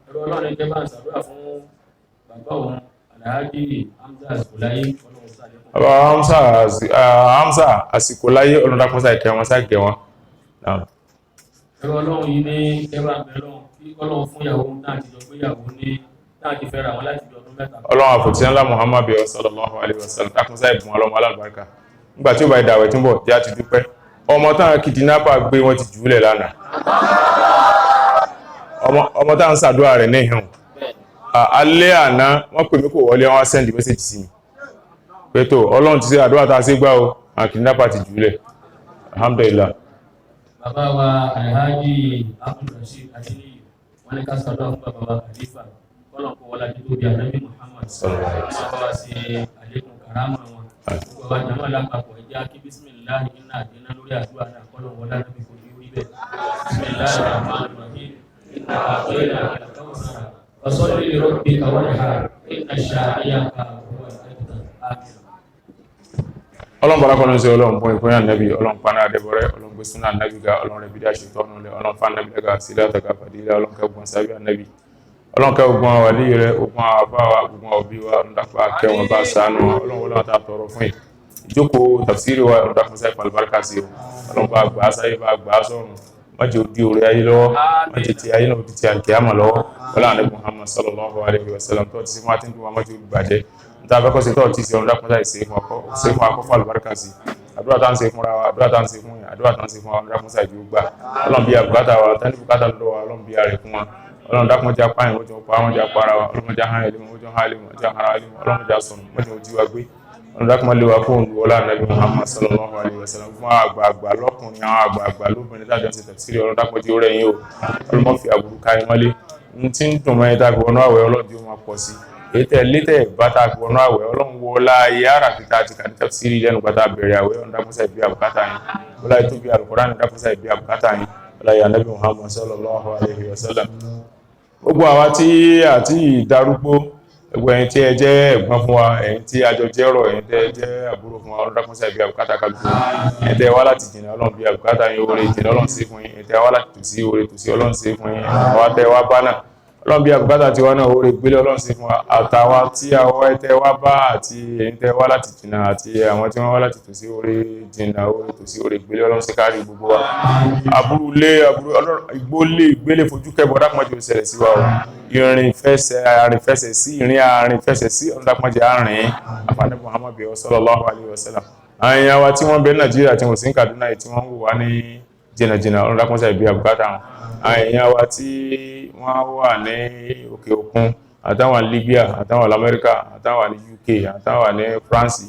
ẹ̀rọ ọlọ́run ẹ bá ń ṣàdúrà fún bàbá òun Alhaji Hamza Asikoláyé Hamza Asikoláyé ọlọ́dàkọ́sá ìkẹ́ wọn ságẹ̀ wọn. ẹ̀rọ ọlọ́run yìí ní ẹ̀rọ àbẹ̀lọ́run kí ọlọ́run fún ìyàwó náà ti jọ gbéyàwó ní náà ti fẹ́ra wọn láti ọdún mẹ́ta. ọlọ́run àfòtíṣẹ́ńlá Muhammad sallallahu alaihi wasallam dákúnsá ìbùn ọlọ́mọ alábàárìkà nígbà tí ó bá ìdàwẹ̀ tí ń bọ̀ jẹ́ àti dúpẹ́ ọmọ táwọn kìdínápà gbé wọn ti jùúlẹ̀ lánàá ọmọ táwọn ṣàdúrà rẹ̀ ní ìhàn alẹ́ àná wọ́n pè mí kò wọlé wọ́n send message sí mi pé tó ọlọ́run ti ṣe àdúrà tá a ṣe gbá o àwọn kìdínápà ti jùúlẹ̀ alhamdulillah. bàbá wa Alhaji Abdulrasheed Adeniyi wọ́n ní ká ṣàdúrà fún bàbá wa Khalifa kọ́lọ̀ kó wọlá tó bí Ànábì Muhammad wọ́n bá ṣe àlékún karama wọn gbogbo wa jàmọ́ lápapọ̀ ẹjẹ́ kí bisimilahi iná àdínà lórí àdúrà náà kọ́lọ̀ wọlá níbi kò ní orí bẹ́ẹ̀ bisimilahi rahman rahim iná àgbẹ̀yà àkàwọ̀sára wasọ́lẹ̀ lè rọ́bì kàwọ́nìhà iná ṣàáyà ọlọ́run bọ̀lá kọ́nà sí ọlọ́run fún ìpínyà nẹ́bí ọlọ́run paná adébọ̀rẹ́ ọlọ́run gbé súnà nẹ́bí ga ọlọ́run rẹ̀ bídá ṣe tọ́nù lẹ ọlọ́run fa nẹ́bí lẹ́gà sílẹ̀ àtàkà fàdílẹ̀ ọlọ́run kẹgbọ́n sábíà nẹ́bí ọlọ́run kẹ ogun àwọn àlíyẹ rẹ ogun àwọn àbáwà ogun òbí wa ọ̀dàpá kẹwọn bá sànù ọlọ́run wọlé wọn ta tọrọ fún yìí ìjókòó tafsiri wa ọ̀dàpá sáyẹ pàlùbáríkà sí o ọlọ́run bá gbà sáyẹ bá gbà sọ̀rùn má jẹ́ òdi orí ayé lọ́wọ́ má jẹ́ ti ayé náà òdi ti àlùkìyámà lọ́wọ́ wọlé àná Muhammad sallallahu alayhi wa sallam tó ti sí máa ti ń dùn wọn má jẹ́ olùbàjẹ́ níta abẹ́kọ̀ sí tó ti sí ọ̀dà kúnlá ìṣe fún akọ́fọ́ àlùbáríkà sí àdúrà tá ń ṣe fúnra wa àdúrà tá ń ṣe fún yẹn àdúrà tá ń ṣe fún wa ọ̀dà kúnlá ìṣe gbà ọlọ́run bí abùkátà wa tẹ́lifù bùkátà lọ́wọ́ ọlọ́run bí ààrẹ fún wa ọlọ́run dákun já páyìn wọ́n jọ pa wọ́n já para wa ọlọ́run já hàn ẹlẹ́mọ̀ wọ́n jọ hàn ẹlẹ́mọ̀ já hàn ẹlẹ́mọ̀ ọlọ́run já sọnù wọ́n jọ jí wa gbé ọlọ́run dákun má lè wa fóònù wọlé ànábì Muhammad sallallahu alayhi wa sallam fún àgbààgbà lọ́kùnrin àwọn àgbààgbà lóbìnrin tájọ ṣe tafsiri ọlọ́run dákun jí ó rẹ̀ yín o ọlọ́run má fi àbùrù ká yín mọ́lé ní tí ń dùn mọ́ ẹ̀ta gbọ́nà àwẹ̀ ọlọ́run tí ó máa pọ̀ sí ètò létẹ̀ bàtà gbọ́nà àwẹ̀ ọlọ́run wọlá yàrá fìtà àti kàdí tafsiri lẹ́nu bàtà bẹ̀rẹ̀ àwẹ̀ ọlọ́run dákun sáì bí àbùkátà yín wọlá ètò bí Al-Qur'an dákun sáì bí àbùkátà yín wọlá yà ànábì Muhammad sallallahu alayhi wa sallam gbogbo àwa tí àti ìdarúgbó ẹgbẹ́ ẹ̀yin tí ẹ jẹ́ ẹ̀gbọ́n fún wa ẹ̀yin tí àjọ jẹ́rọ̀ ẹ̀yin tẹ́ jẹ́ àbúrò fún wa ọlọ́run dákun sáì bí àbùkátà kálukú ẹ̀yin tẹ́ wá láti jìnnà ọlọ́run bí àbùkátà yín oore ìjìnnà ọlọ́run sí fún yín ẹ̀yin tẹ́ wá láti tòsí oore tòsí ọlọ́run sí fún yín àwa tẹ́ wá bá náà ọlọ́run bí àbùkátà tí wá náà oore ìgbélé ọlọ́run sí fún wa àtàwa tí àwọ̀ tẹ́ wá bá àti ẹ̀yin tẹ́ wá láti jìnnà àti àwọn tí wọ́n wá láti tòsí oore jìnnà oore tòsí oore ìgbélé ọlọ́run sí kárí gbogbo wa ìgbólé ìgbélé fojú kẹbọ dákùnmọ́jọ ìṣẹ̀lẹ̀ sí wa o àrìnfẹsẹ̀ sí ìrìn àrìnfẹsẹ̀ sí ọ̀dàpọ̀jẹ̀ àrìn àfààní Muhammad sallallahu alaihi wasallam àwọn èèyàn wa tí wọ́n bẹ Nàìjíríà tí wọ́n sì ń Kaduna tí wọ́n wò wá ní jìnnàjìnnà ọ̀dàpọ̀jẹ̀ ìbí àbùkátà wọn àwọn èèyàn wa tí wọ́n wà ní òkè òkun àtàwọn Libya àtàwọn Amẹ́ríkà àtàwọn ní UK àtàwọn ní France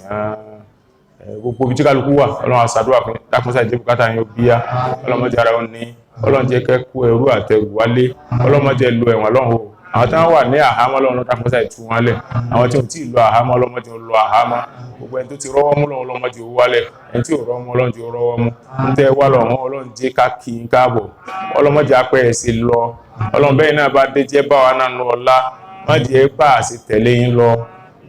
gbogbo ibi tí kálukú wà ọlọ́run àṣàdúrà fún dákúnṣà ìjẹ́ bùkátà yóò bíyá ọlọ́mọdé ara wọn ní ọlọ́run jẹ́ kẹ́kú ẹrú àtẹrù wálé ọlọ́mọdé lo ẹ̀wọ̀n lọ́hùn àwọn tí wọ́n wà ní àhámọ́ lọ́wọ́ dákúnṣà ìtú wọn lẹ̀ àwọn tí wọ́n ti lo àhámọ́ ọlọ́mọdé lo àhámọ́ gbogbo ẹni tó ti rọ́wọ́ mú lọ́wọ́ ọlọ́mọdé ó wálẹ̀ ẹni tí ò rọ́wọ́ mú ọlọ́run jẹ́ rọ́wọ́ mú ń tẹ́ wá lọ́wọ́ ọlọ́run jẹ́ ká kí n káàbọ̀ ọlọ́mọdé apẹ́ ẹ̀ sí lọ ọlọ́run bẹ́ẹ̀ náà bá dé jẹ́ báwa náà lọ ọlá má jẹ́ bá a sì tẹ̀lé yín lọ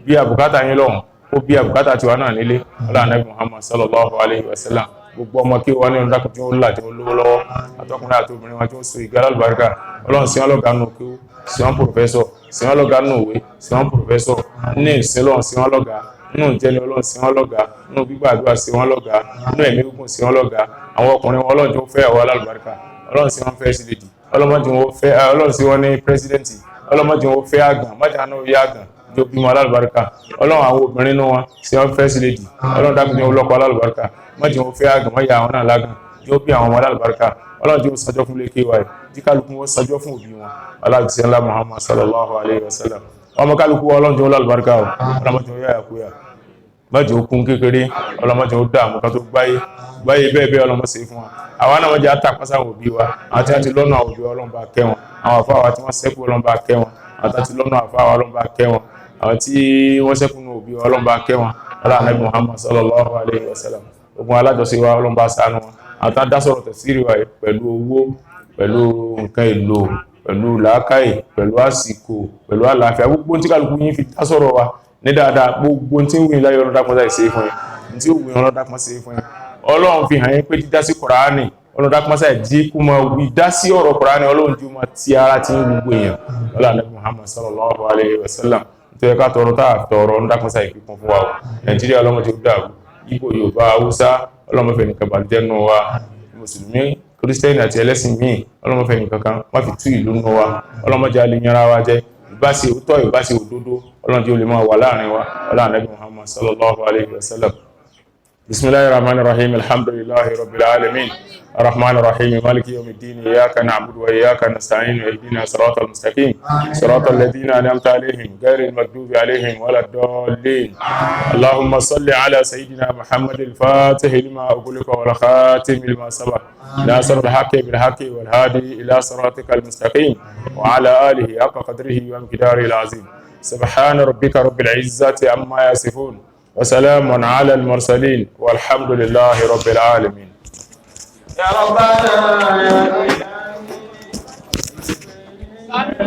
bí àbùkátà yín lọ́hùn ó bí àbùkátà tiwa náà nílé ọlá Ànábì Muhammad sallallahu alayhi wa sallam gbogbo ọmọ kí wọ́n ní ọdún dákùn tí ó là tí ó lówó lọ́wọ́ àtọkùnrin àti obìnrin wọn tí ó so ìgbà alálùbáríkà ọlọ́run sí wọn lọ́gàá nù kí ó sí wọn pòfẹ́sọ̀ sí wọn lọ́gàá nù òwe sí wọn pòfẹ́sọ̀ ní ìsìn ọlọ́run sí wọn lọ́gàá nínú ìjẹni ọlọ́run sí wọn lọ́gàá nínú gbígbà àdúrà sí wọn lọ́gàá nínú ẹ̀mí gígùn sí wọn lọ́gàá àwọn ọkùnrin wọn ọlọ́run tí ó fẹ́ àwọn alálùbáríkà ọlọ́run sí wọn fẹ́ sí lèdì ọlọ́run sí wọn ní pírẹsidẹ́ǹtì ọlọ́run tí wọn fẹ́ àgàn májà náà yá àgàn tó bímọ alálùbáríkà ọlọ́run àwọn obìnrin náà wọn sí wọn fẹ́ sí lèdì ọlọ́run dákun ní ọlọ́kọ alálùbáríkà májà wọn fẹ́ àgàn májà àwọn náà lágàn yóò bí àwọn ọmọ alálùbáríkà ọlọ́run tí ó sọjọ́ fún lékè wa tí kálukú wọn sọjọ́ fún òbí wọn aláàbísí ńlá Muhammad sallallahu alayhi wa sallam ọmọ kálukú ọlọ́run tí ó lálùbáríkà ọ ọlọ́run tí ó yáyà kúyà májà ó kún kékeré ọlọ́run tí ó dààmú kan tó gbáyé bẹ́ẹ̀ bẹ́ẹ̀ ọlọ́run sí fún wa àwọn náà wọ́n jẹ́ àtàkọ́sá òbí wa àwọn tí wọ́n ti lọ́nà òbí ọlọ́run bá kẹ́ wọn àwọn àfáà wa tí wọ́n ṣẹ́kù ọlọ́run bá kẹ́ wọn àwọn tí wọ́n ti lọ́nà àfáà wa ọlọ́run bá kẹ́ wọn àwọn tí wọ́n ṣẹ́kù ní òbí ọlọ́run bá kẹ́ wọn ọlọ́run Muhammad sallallahu alayhi wa sallam ogun alájọsí wa ọlọ́run bá ṣàánú wọn àwọn tí wọ́n dá sọ̀rọ̀ tẹ̀síìrì wa pẹ̀lú owó pẹ̀lú nǹkan èlò pẹ̀lú làákàyè pẹ̀lú àsìkò pẹ̀lú àlàáfíà gbogbo tí kálukú yín fi dá sọ̀rọ̀ wa ní dáadáa gbogbo tí ń wù yín láyé ọlọ́run dákun sáì ṣe fún yín tí ó wù yín ọlọ́run dákun ṣe fún yín ọlọ́run fi hàn yín pé dídá sí Kùránì ọlọ́run dákun sáì jí kú mọ ìdá sí ọ̀rọ̀ Kùránì ọlọ́run jú mọ ti ara ti ń gbogbo èèyàn ọlọ́run Muhammad sallallahu alayhi wa sallam nítorí ká tọrọ tá a tọrọ ọlọ́run dákun sáì kíkún fún wa o Nàìjíríà ọlọ́run ti dàrú Ìgbò Yorùbá Haúsá ọlọ́run fẹ́ nìkan bàjẹ́ nù wa mùsùlùmí kírísítẹ́nì àti ẹlẹ́sìn míì ọlọ́run fẹ́ nìkan kan má fi tú ìlú nù wa ọlọ́run jẹ́ alẹ́ yanra wa jẹ́ ìbáṣe òótọ́ ìbáṣe òdodo ọlọ́run jẹ́ olè máa wà láàrin wa ọlọ́run Muhammad sallallahu alayhi wa sallam. بسم الله الرحمن الرحيم الحمد لله رب العالمين الرحمن الرحيم مالك يوم الدين إياك نعبد وإياك نستعين اهدنا صراط المستقيم صراط الذين أنعمت عليهم غير المغضوب عليهم ولا الضالين اللهم صل على سيدنا محمد الفاتح لما أغلق والخاتم لما سبق ناصر الحق بالحق والهادي إلى صراطك المستقيم وعلى آله حق قدره ومقداره العظيم سبحان ربك رب العزة عما يصفون وسلام على المرسلين والحمد لله رب العالمين يا ربنا